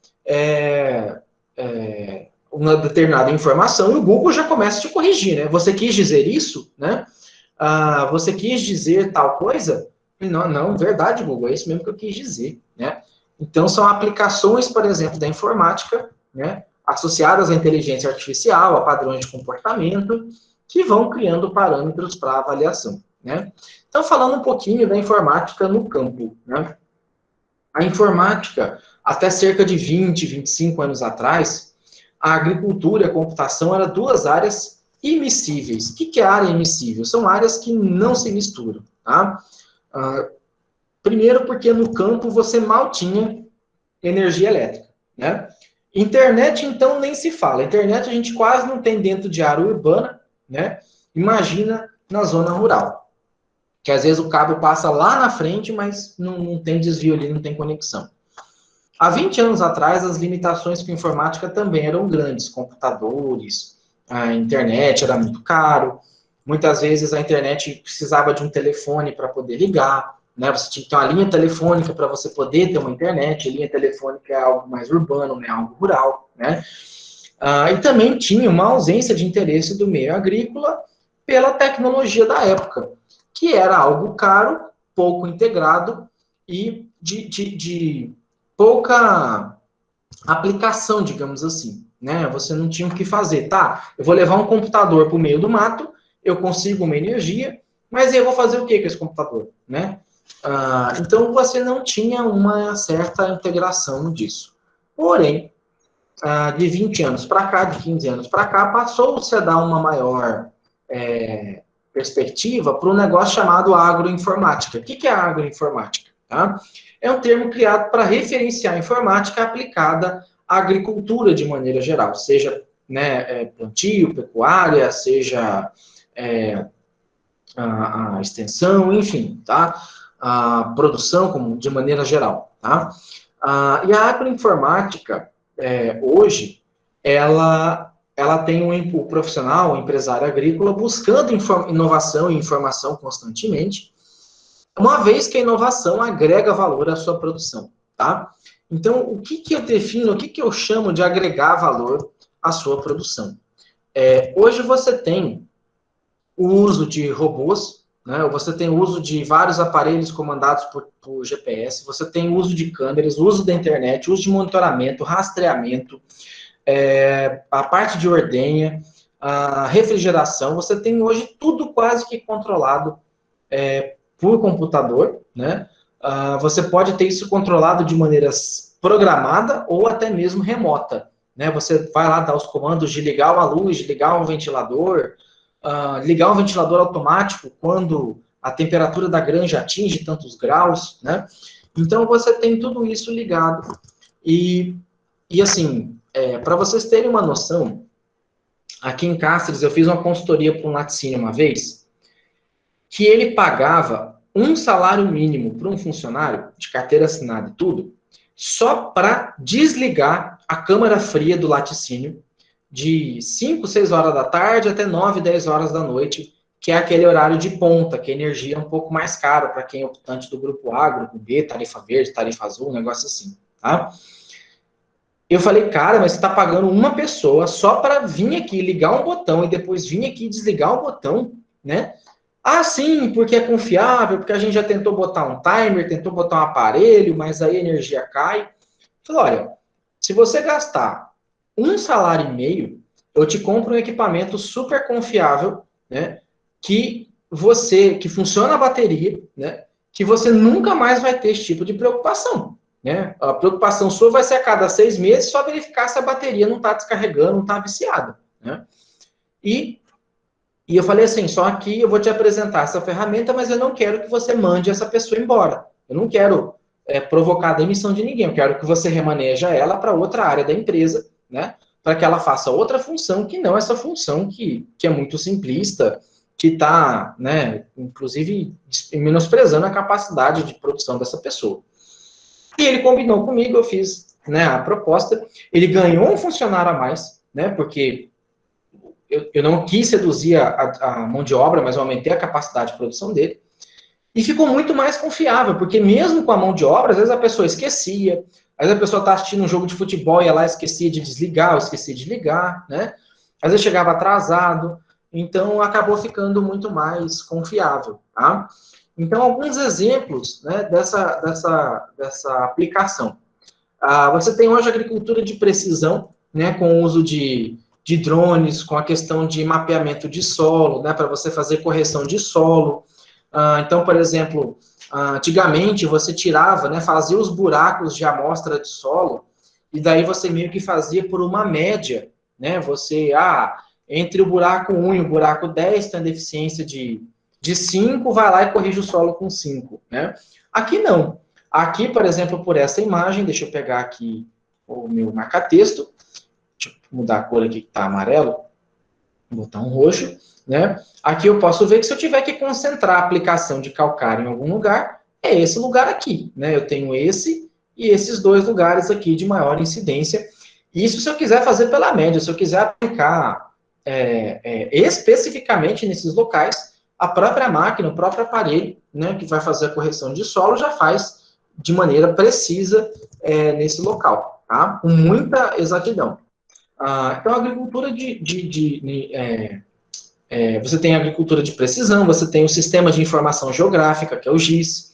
[SPEAKER 1] Uma determinada informação e o Google já começa a te corrigir, né? Você quis dizer isso, né? Você quis dizer tal coisa? Não, verdade, Google, é isso mesmo que eu quis dizer, né? Então, são aplicações, por exemplo, da informática, né, associadas à inteligência artificial, a padrões de comportamento, que vão criando parâmetros para avaliação, né? Então, falando um pouquinho da informática no campo, né? A informática, até cerca de 20, 25 anos atrás, a agricultura e a computação eram 2 áreas imissíveis. O que é área imissível? São áreas que não se misturam, tá? Primeiro porque no campo você mal tinha energia elétrica, né? Internet, então, nem se fala. Internet a gente quase não tem dentro de área urbana, né? Imagina na zona rural, que às vezes o cabo passa lá na frente, mas não tem desvio ali, não tem conexão. Há 20 anos atrás, as limitações com informática também eram grandes. Computadores, a internet era muito caro. Muitas vezes a internet precisava de um telefone para poder ligar, né? Você tinha que ter uma linha telefônica para você poder ter uma internet. A linha telefônica é algo mais urbano, não é algo rural, né? E também tinha uma ausência de interesse do meio agrícola pela tecnologia da época, que era algo caro, pouco integrado e de pouca aplicação, digamos assim. né? Você não tinha o que fazer. Tá, eu vou levar um computador para o meio do mato, eu consigo uma energia, mas eu vou fazer o que com esse computador, né? Então, você não tinha uma certa integração disso. Porém, de 20 anos para cá, de 15 anos para cá, passou-se a dar uma maior perspectiva para um negócio chamado agroinformática. O que é a agroinformática? Tá? É um termo criado para referenciar a informática aplicada à agricultura de maneira geral, seja plantio, pecuária, seja a extensão, enfim, tá? A produção de maneira geral. Tá? E a agroinformática, hoje, ela tem um profissional, um empresário agrícola, buscando inovação e informação constantemente, uma vez que a inovação agrega valor à sua produção. Tá? Então, o que eu defino, o que eu chamo de agregar valor à sua produção? Hoje você tem o uso de robôs, né? Você tem o uso de vários aparelhos comandados por GPS, você tem o uso de câmeras, o uso da internet, o uso de monitoramento, rastreamento, a parte de ordenha, a refrigeração, você tem hoje tudo quase que controlado por computador, né? Você pode ter isso controlado de maneira programada ou até mesmo remota, né? Você vai lá dar os comandos de ligar uma luz, de ligar um ventilador, ligar um ventilador automático quando a temperatura da granja atinge tantos graus, né? Então, você tem tudo isso ligado. E assim, para vocês terem uma noção, aqui em Cáceres, eu fiz uma consultoria para um laticínio uma vez, que ele pagava um salário mínimo para um funcionário, de carteira assinada e tudo, só para desligar a câmara fria do laticínio de 5, 6 horas da tarde até 9, 10 horas da noite, que é aquele horário de ponta, que a energia é um pouco mais cara para quem é optante do grupo A, grupo B, tarifa verde, tarifa azul, um negócio assim, tá? Eu falei, cara, mas você está pagando uma pessoa só para vir aqui ligar um botão e depois vir aqui desligar o botão, né? Ah, sim, porque é confiável, porque a gente já tentou botar um timer, tentou botar um aparelho, mas aí a energia cai. Eu falei, olha, se você gastar um salário e meio, eu te compro um equipamento super confiável, né? Que funciona a bateria, né? Que você nunca mais vai ter esse tipo de preocupação, né? A preocupação sua vai ser a cada 6 meses só verificar se a bateria não está descarregando, não está viciada, né? E eu falei assim, só que eu vou te apresentar essa ferramenta, mas eu não quero que você mande essa pessoa embora. Eu não quero provocar a demissão de ninguém, eu quero que você remaneja ela para outra área da empresa, né? Para que ela faça outra função, que não essa função que é muito simplista, que está, né, inclusive, menosprezando a capacidade de produção dessa pessoa. E ele combinou comigo, eu fiz, né, a proposta, ele ganhou um funcionário a mais, né, porque eu não quis reduzir a mão de obra, mas eu aumentei a capacidade de produção dele. E ficou muito mais confiável, porque mesmo com a mão de obra, às vezes a pessoa esquecia, às vezes a pessoa está assistindo um jogo de futebol e ela esquecia de desligar, ou esquecia de ligar, né? Às vezes chegava atrasado, então acabou ficando muito mais confiável, tá? Então, alguns exemplos, né, dessa aplicação. Você tem hoje agricultura de precisão, né, com o uso de drones, com a questão de mapeamento de solo, né, para você fazer correção de solo. Então, por exemplo, antigamente você tirava, né, fazia os buracos de amostra de solo, e daí você meio que fazia por uma média, né, você, entre o buraco 1 e o buraco 10 tem deficiência de 5, vai lá e corrige o solo com 5, né. Aqui não. Aqui, por exemplo, por essa imagem, deixa eu pegar aqui o meu marca-texto, deixa eu mudar a cor aqui que está amarelo, vou botar um roxo, né? Aqui eu posso ver que se eu tiver que concentrar a aplicação de calcário em algum lugar, é esse lugar aqui, né? Eu tenho esse e esses dois lugares aqui de maior incidência. Isso se eu quiser fazer pela média, se eu quiser aplicar especificamente nesses locais, a própria máquina, o próprio aparelho, né, que vai fazer a correção de solo, já faz de maneira precisa nesse local, tá? Com muita exatidão. Então, a agricultura você tem a agricultura de precisão, você tem o sistema de informação geográfica, que é o GIS,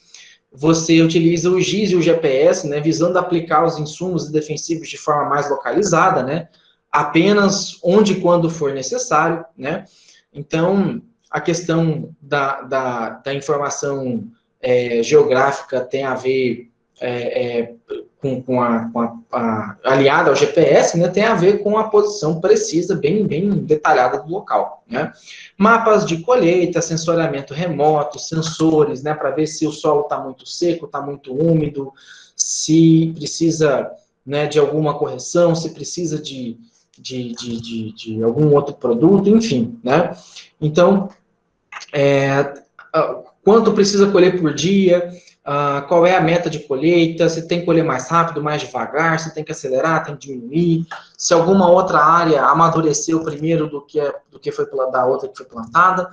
[SPEAKER 1] você utiliza o GIS e o GPS, né, visando aplicar os insumos defensivos de forma mais localizada, né? apenas onde e quando for necessário, né? Então, a questão da informação geográfica tem a ver aliada ao GPS, né, tem a ver com a posição precisa, bem detalhada do local, né? Mapas de colheita, sensoriamento remoto, sensores, né, para ver se o solo está muito seco, está muito úmido, se precisa, né, de alguma correção, se precisa de algum outro produto, enfim, né? Então, quanto precisa colher por dia, qual é a meta de colheita, se tem que colher mais rápido, mais devagar, se tem que acelerar, tem que diminuir, se alguma outra área amadureceu primeiro do que foi da outra que foi plantada.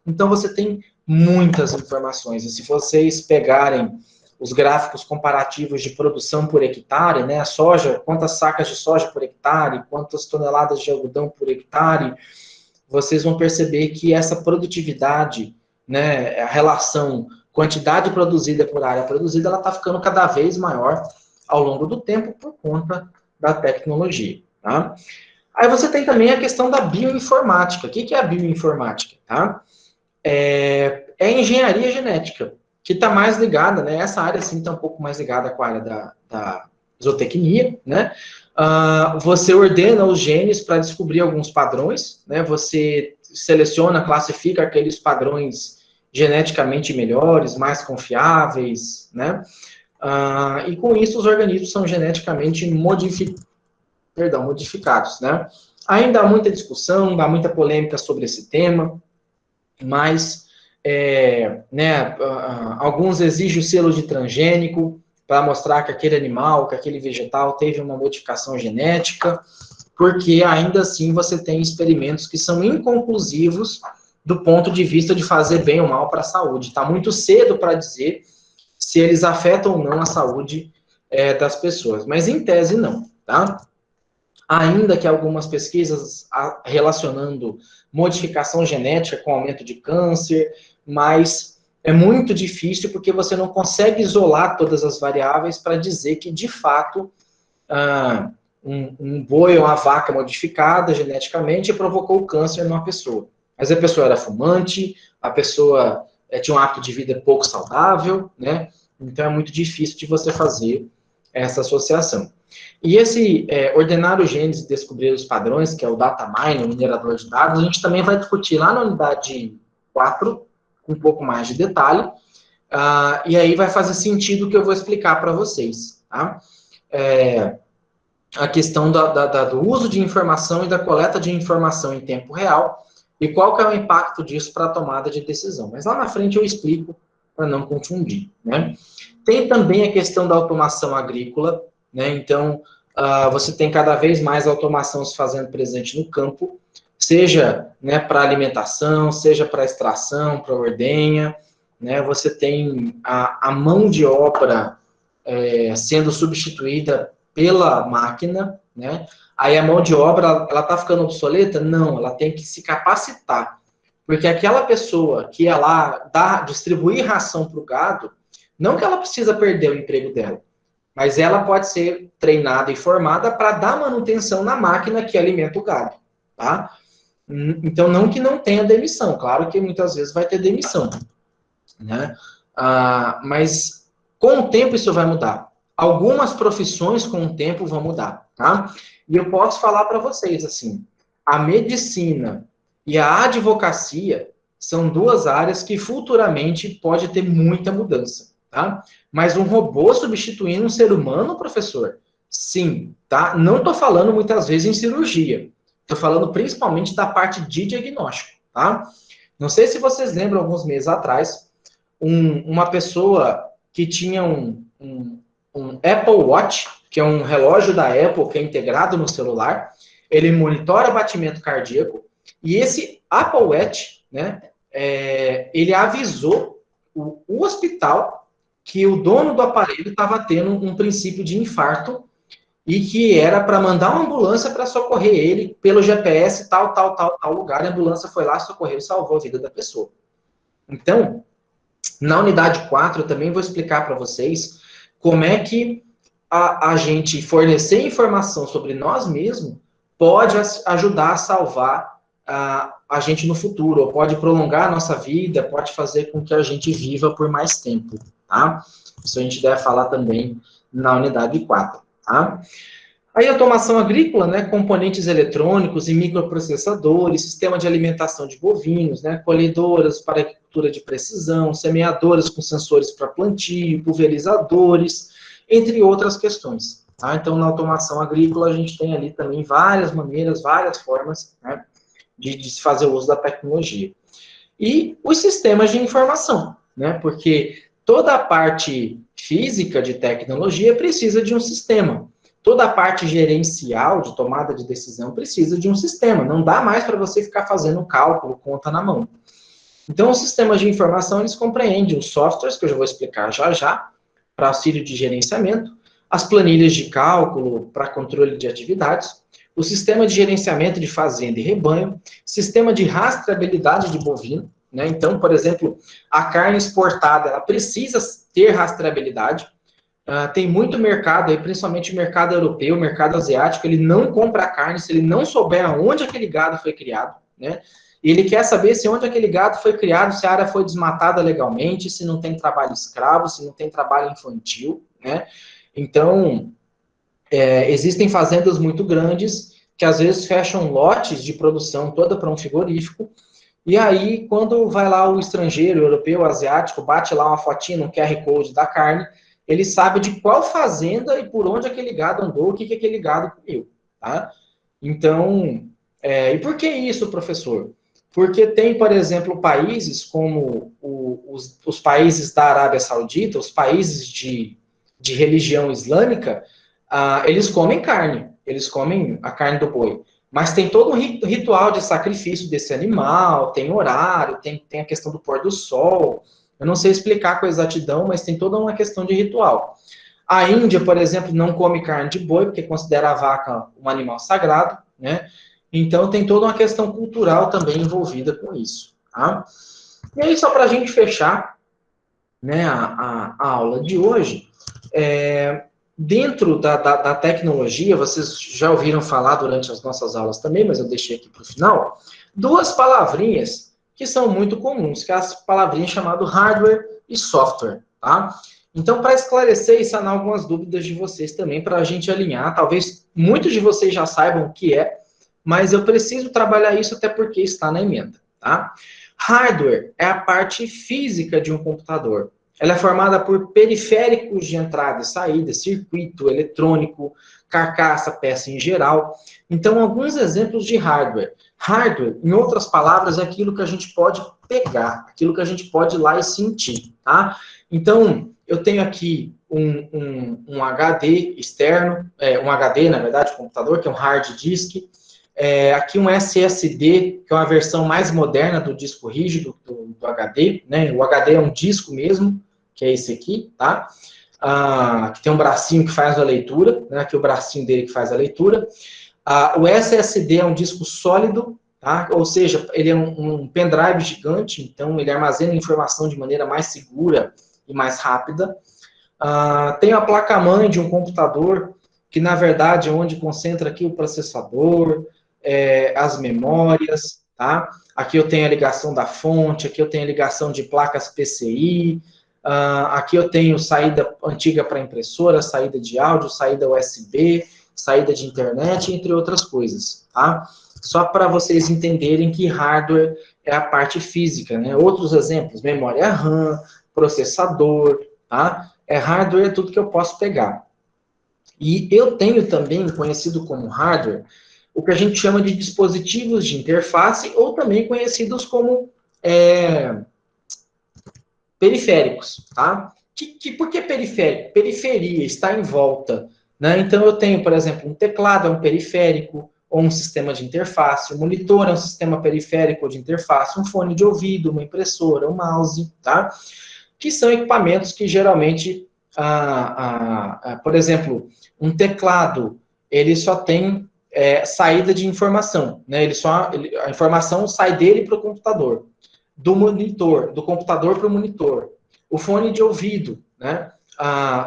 [SPEAKER 1] Então, você tem muitas informações. E se vocês pegarem os gráficos comparativos de produção por hectare, né, a soja, quantas sacas de soja por hectare, quantas toneladas de algodão por hectare, vocês vão perceber que essa produtividade, né, a relação quantidade produzida por área produzida, ela está ficando cada vez maior ao longo do tempo por conta da tecnologia, tá? Aí você tem também a questão da bioinformática. O que é a bioinformática, tá? É engenharia genética, que está mais ligada, né? Essa área, sim, está um pouco mais ligada com a área da zootecnia, né? Você ordena os genes para descobrir alguns padrões, né? Você seleciona, classifica aqueles padrões geneticamente melhores, mais confiáveis, né? E com isso os organismos são geneticamente modificados, né? Ainda há muita discussão, há muita polêmica sobre esse tema, mas alguns exigem o selo de transgênico para mostrar que aquele animal, que aquele vegetal teve uma modificação genética, porque ainda assim você tem experimentos que são inconclusivos do ponto de vista de fazer bem ou mal para a saúde. Está muito cedo para dizer se eles afetam ou não a saúde das pessoas, mas em tese não, tá? Ainda que algumas pesquisas relacionando modificação genética com aumento de câncer, mas é muito difícil porque você não consegue isolar todas as variáveis para dizer que, de fato, um boi ou uma vaca modificada geneticamente provocou câncer numa pessoa. Mas a pessoa era fumante, a pessoa tinha um hábito de vida pouco saudável, né? Então é muito difícil de você fazer essa associação. E esse ordenar os genes e descobrir os padrões, que é o data mining, o minerador de dados, a gente também vai discutir lá na unidade 4, com um pouco mais de detalhe, e aí vai fazer sentido o que eu vou explicar para vocês, tá? A questão do uso de informação e da coleta de informação em tempo real, e qual que é o impacto disso para a tomada de decisão. Mas lá na frente eu explico para não confundir, né? Tem também a questão da automação agrícola, né? Então, você tem cada vez mais automação se fazendo presente no campo, seja, né, para alimentação, seja para extração, para ordenha, né? Você tem a mão de obra sendo substituída pela máquina, né? Aí a mão de obra, ela está ficando obsoleta? Não, ela tem que se capacitar. Porque aquela pessoa que ia lá distribuir ração para o gado, não que ela precisa perder o emprego dela, mas ela pode ser treinada e formada para dar manutenção na máquina que alimenta o gado, tá? Então, não que não tenha demissão, claro que muitas vezes vai ter demissão, né? Mas com o tempo isso vai mudar. Algumas profissões com o tempo vão mudar, tá? E eu posso falar para vocês, assim, a medicina e a advocacia são duas áreas que futuramente pode ter muita mudança, tá? Mas um robô substituindo um ser humano, professor? Sim, tá? Não estou falando muitas vezes em cirurgia. Estou falando principalmente da parte de diagnóstico, tá? Não sei se vocês lembram, alguns meses atrás, uma pessoa que tinha um Apple Watch, que é um relógio da Apple que é integrado no celular, ele monitora batimento cardíaco, e esse Apple Watch, né, ele avisou o hospital que o dono do aparelho estava tendo um princípio de infarto e que era para mandar uma ambulância para socorrer ele pelo GPS, tal lugar. A ambulância foi lá, socorreu e salvou a vida da pessoa. Então, na unidade 4, eu também vou explicar para vocês como é que a gente fornecer informação sobre nós mesmos pode ajudar a salvar a gente no futuro, ou pode prolongar a nossa vida, pode fazer com que a gente viva por mais tempo, tá? Isso a gente deve falar também na unidade 4, tá? Aí, automação agrícola, né, componentes eletrônicos e microprocessadores, sistema de alimentação de bovinos, né, colhedoras para agricultura de precisão, semeadoras com sensores para plantio, pulverizadores, entre outras questões. Tá? Então, na automação agrícola, a gente tem ali também várias maneiras, várias formas, né, de se fazer o uso da tecnologia. E os sistemas de informação, né, porque toda a parte física de tecnologia precisa de um sistema. Toda a parte gerencial de tomada de decisão precisa de um sistema. Não dá mais para você ficar fazendo cálculo, conta na mão. Então, os sistemas de informação, eles compreendem os softwares, que eu já vou explicar já já, para auxílio de gerenciamento, as planilhas de cálculo para controle de atividades, o sistema de gerenciamento de fazenda e rebanho, sistema de rastreabilidade de bovino, né? Então, por exemplo, a carne exportada, ela precisa ter rastreabilidade. Tem muito mercado aí, principalmente o mercado europeu, o mercado asiático, ele não compra carne se ele não souber aonde aquele gado foi criado, né? E ele quer saber se onde aquele gado foi criado, se a área foi desmatada legalmente, se não tem trabalho escravo, se não tem trabalho infantil, né? Então, existem fazendas muito grandes que às vezes fecham lotes de produção toda para um frigorífico, e aí, quando vai lá o estrangeiro, o europeu, o asiático, bate lá uma fotinha no QR Code da carne, ele sabe de qual fazenda e por onde aquele gado andou, o que aquele gado comeu, tá? Então, e por que isso, professor? Porque tem, por exemplo, países como os países da Arábia Saudita, os países de religião islâmica, eles comem carne, eles comem a carne do boi. Mas tem todo um ritual de sacrifício desse animal, tem horário, tem a questão do pôr do sol. Eu não sei explicar com exatidão, mas tem toda uma questão de ritual. A Índia, por exemplo, não come carne de boi, porque considera a vaca um animal sagrado, né? Então tem toda uma questão cultural também envolvida com isso, tá? E aí, só para a gente fechar, né, a aula de hoje, dentro da tecnologia, vocês já ouviram falar durante as nossas aulas também, mas eu deixei aqui para o final, duas palavrinhas que são muito comuns, que é as palavrinhas chamadas hardware e software, tá? Então, para esclarecer e sanar algumas dúvidas de vocês também, para a gente alinhar, talvez muitos de vocês já saibam o que é, mas eu preciso trabalhar isso até porque está na emenda, tá? Hardware é a parte física de um computador. Ela é formada por periféricos de entrada e saída, circuito eletrônico, carcaça, peça em geral. Então, alguns exemplos de hardware. Hardware, em outras palavras, é aquilo que a gente pode pegar, aquilo que a gente pode ir lá e sentir, tá? Então, eu tenho aqui um HD externo, um HD, na verdade, computador, que é um hard disk. Aqui um SSD, que é uma versão mais moderna do disco rígido do HD, né? O HD é um disco mesmo, que é esse aqui, tá? Que tem um bracinho que faz a leitura, né? Aqui o bracinho dele que faz a leitura. O SSD é um disco sólido, tá? Ou seja, ele é um pendrive gigante, então ele armazena informação de maneira mais segura e mais rápida. Tem a placa-mãe de um computador, que na verdade é onde concentra aqui o processador, as memórias, tá? Aqui eu tenho a ligação da fonte, aqui eu tenho a ligação de placas PCI, aqui eu tenho saída antiga para impressora, saída de áudio, saída USB, saída de internet, entre outras coisas, tá? Só para vocês entenderem que hardware é a parte física, né? Outros exemplos, memória RAM, processador, tá? Hardware é tudo que eu posso pegar. E eu tenho também, conhecido como hardware, o que a gente chama de dispositivos de interface, ou também conhecidos como periféricos, tá? Por que periférico? Periferia, está em volta, né? Então, eu tenho, por exemplo, um teclado é um periférico, ou um sistema de interface, um monitor é um sistema periférico de interface, um fone de ouvido, uma impressora, um mouse, tá? Que são equipamentos que geralmente, por exemplo, um teclado, ele só tem saída de informação, né? A informação sai dele para o computador, do computador para o monitor. O fone de ouvido, né?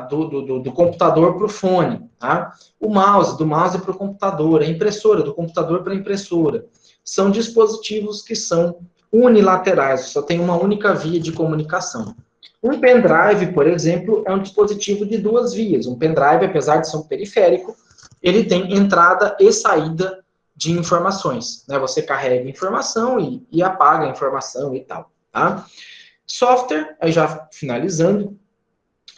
[SPEAKER 1] do computador para o fone, tá? O mouse, do mouse para o computador, a impressora, do computador para a impressora. São dispositivos que são unilaterais, só tem uma única via de comunicação. Um pendrive, por exemplo, é um dispositivo de duas vias. Um pendrive, apesar de ser um periférico, ele tem entrada e saída de informações, né? Você carrega informação e apaga a informação e tal, tá? Software, aí já finalizando,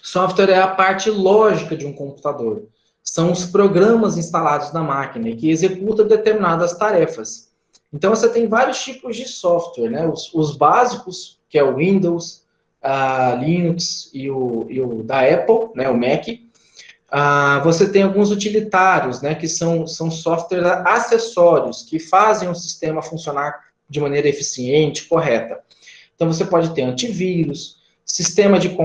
[SPEAKER 1] software é a parte lógica de um computador. São os programas instalados na máquina que executam determinadas tarefas. Então, você tem vários tipos de software, né? Os básicos, que é o Windows, a Linux e o da Apple, né? O Mac. Você tem alguns utilitários, né? Que são softwares acessórios, que fazem o sistema funcionar de maneira eficiente, correta. Então, você pode ter antivírus, sistema de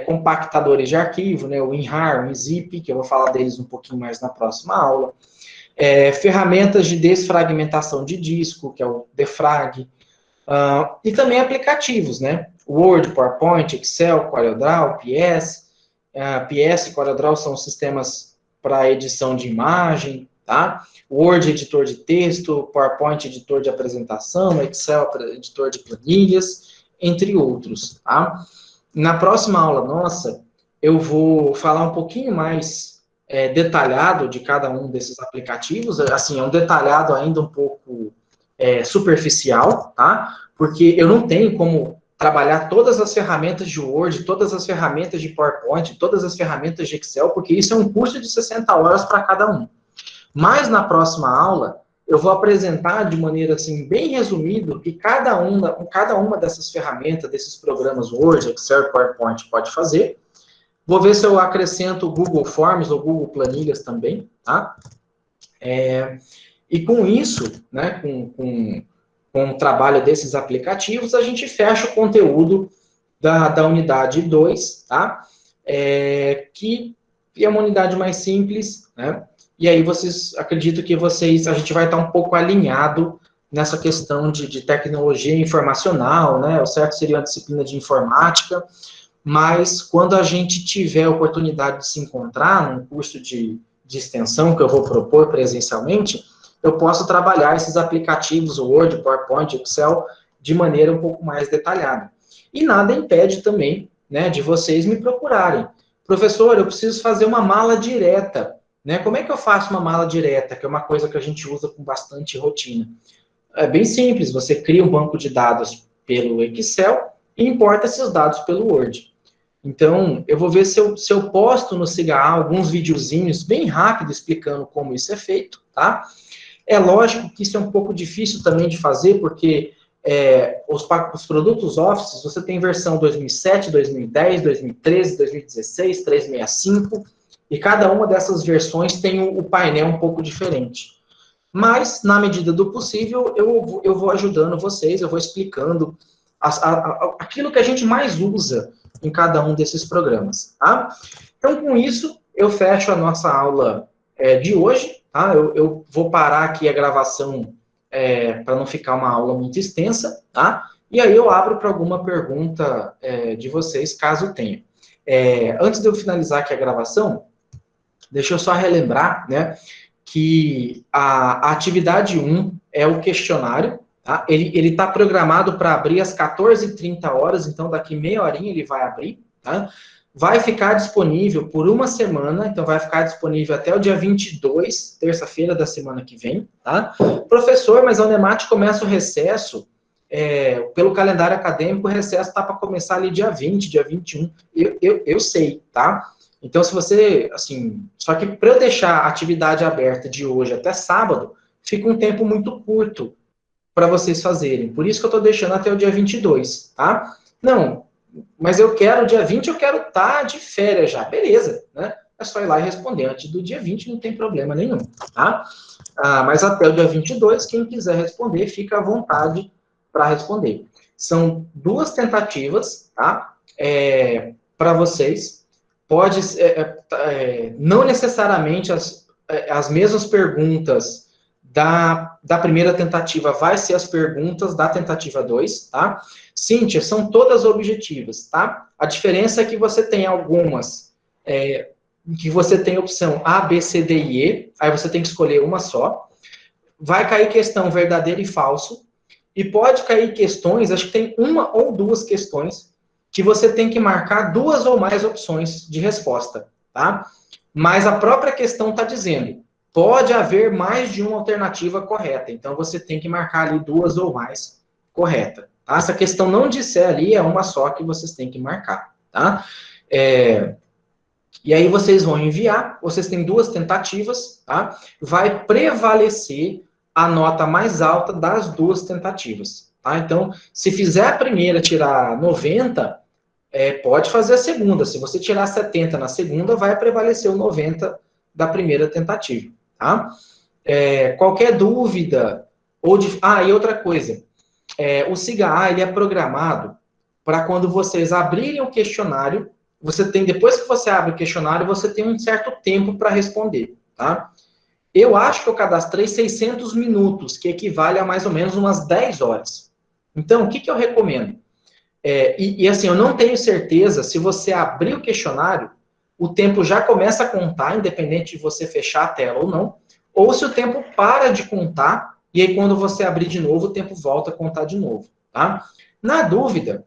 [SPEAKER 1] compactadores de arquivo, né, o WinRAR, o WinZip, que eu vou falar deles um pouquinho mais na próxima aula. Ferramentas de desfragmentação de disco, que é o defrag. E também aplicativos, né? Word, PowerPoint, Excel, CorelDRAW, PS. PS e CorelDRAW são sistemas para edição de imagem, tá? Word, editor de texto, PowerPoint, editor de apresentação, Excel, editor de planilhas, entre outros, tá? Na próxima aula nossa, eu vou falar um pouquinho mais detalhado de cada um desses aplicativos, assim, é um detalhado ainda um pouco superficial, tá? Porque eu não tenho como trabalhar todas as ferramentas de Word, todas as ferramentas de PowerPoint, todas as ferramentas de Excel, porque isso é um curso de 60 horas para cada um. Mas na próxima aula, eu vou apresentar de maneira assim, bem resumida, que cada uma dessas ferramentas, desses programas Word, Excel e PowerPoint pode fazer. Vou ver se eu acrescento o Google Forms ou Google Planilhas também, tá? E com isso, né, com o trabalho desses aplicativos, a gente fecha o conteúdo da unidade 2, tá? Que é uma unidade mais simples, né? E aí acredito que a gente vai estar um pouco alinhado nessa questão de tecnologia informacional, né? O certo seria uma disciplina de informática, mas quando a gente tiver a oportunidade de se encontrar num curso de extensão que eu vou propor presencialmente, eu posso trabalhar esses aplicativos, Word, PowerPoint, Excel, de maneira um pouco mais detalhada. E nada impede também, né, de vocês me procurarem. Professor, eu preciso fazer uma mala direta, né? Como é que eu faço uma mala direta, que é uma coisa que a gente usa com bastante rotina? É bem simples, você cria um banco de dados pelo Excel e importa esses dados pelo Word. Então, eu vou ver se eu posto no SIGA alguns videozinhos bem rápido explicando como isso é feito, tá? É lógico que isso é um pouco difícil também de fazer, porque os produtos Office, você tem versão 2007, 2010, 2013, 2016, 365, e cada uma dessas versões tem o painel um pouco diferente. Mas, na medida do possível, eu vou ajudando vocês, eu vou explicando aquilo que a gente mais usa em cada um desses programas, tá? Então, com isso, eu fecho a nossa aula de hoje, tá? Eu vou parar aqui a gravação para não ficar uma aula muito extensa, tá? E aí eu abro para alguma pergunta de vocês, caso tenha. Antes de eu finalizar aqui a gravação, deixa eu só relembrar, né, que a atividade 1 é o questionário, tá? Ele está programado para abrir às 14h30, então daqui meia horinha ele vai abrir, tá? Vai ficar disponível por uma semana, então vai ficar disponível até o dia 22, terça-feira da semana que vem, tá? Professor, mas a Unemat começa o recesso, pelo calendário acadêmico, o recesso está para começar ali dia 20, dia 21, eu sei, tá? Então, se você, assim, só que para eu deixar a atividade aberta de hoje até sábado, fica um tempo muito curto para vocês fazerem. Por isso que eu estou deixando até o dia 22, tá? Não, mas eu quero, dia 20, eu quero estar de férias já. Beleza, né? É só ir lá e responder. Antes do dia 20 não tem problema nenhum, tá? Mas até o dia 22, quem quiser responder, fica à vontade para responder. São 2 tentativas, tá? Para vocês. Pode, não necessariamente as mesmas perguntas da primeira tentativa vai ser as perguntas da tentativa 2, tá? Cíntia, são todas objetivas, tá? A diferença é que você tem algumas que você tem opção A, B, C, D e E, aí você tem que escolher uma só. Vai cair questão verdadeiro e falso, e pode cair questões, acho que tem uma ou duas questões, que você tem que marcar duas ou mais opções de resposta, tá? Mas a própria questão está dizendo, pode haver mais de uma alternativa correta, então você tem que marcar ali duas ou mais correta. Tá? Se a questão não disser ali, é uma só que vocês têm que marcar, tá? E aí vocês vão enviar, vocês têm duas tentativas, tá? Vai prevalecer a nota mais alta das duas tentativas, tá? Então, se fizer a primeira tirar 90, pode fazer a segunda. Se você tirar 70 na segunda, vai prevalecer o 90 da primeira tentativa, tá? Qualquer dúvida, e outra coisa, o SIGA-A, ele é programado para quando vocês abrirem o questionário, depois que você abre o questionário, você tem um certo tempo para responder, tá? Eu acho que eu cadastrei 600 minutos, que equivale a mais ou menos umas 10 horas. Então, o que eu recomendo? Assim, eu não tenho certeza se você abrir o questionário, o tempo já começa a contar, independente de você fechar a tela ou não, ou se o tempo para de contar, e aí quando você abrir de novo, o tempo volta a contar de novo, tá? Na dúvida,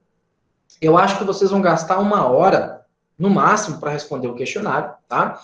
[SPEAKER 1] eu acho que vocês vão gastar 1 hora, no máximo, para responder o questionário, tá?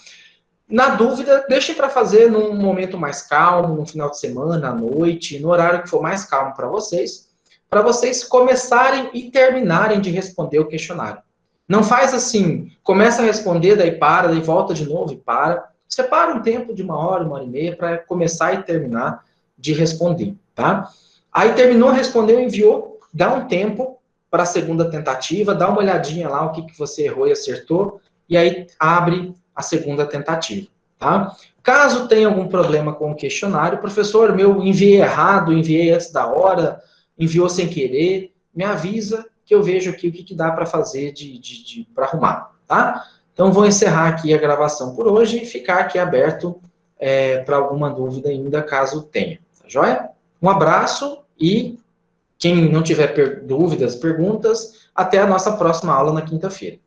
[SPEAKER 1] Na dúvida, deixem para fazer num momento mais calmo, no final de semana, à noite, no horário que for mais calmo para vocês começarem e terminarem de responder o questionário. Não faz assim, começa a responder, daí para, daí volta de novo e para. Separa um tempo de 1 hora e meia para começar e terminar de responder, tá? Aí terminou, respondeu, enviou, dá um tempo para a segunda tentativa, dá uma olhadinha lá o que você errou e acertou, e aí abre a segunda tentativa, tá? Caso tenha algum problema com o questionário, professor, enviei errado, enviei antes da hora, enviou sem querer, me avisa que eu vejo aqui o que dá para fazer para arrumar, tá? Então, vou encerrar aqui a gravação por hoje e ficar aqui aberto para alguma dúvida ainda, caso tenha, tá joia? Um abraço e quem não tiver dúvidas, perguntas, até a nossa próxima aula na quinta-feira.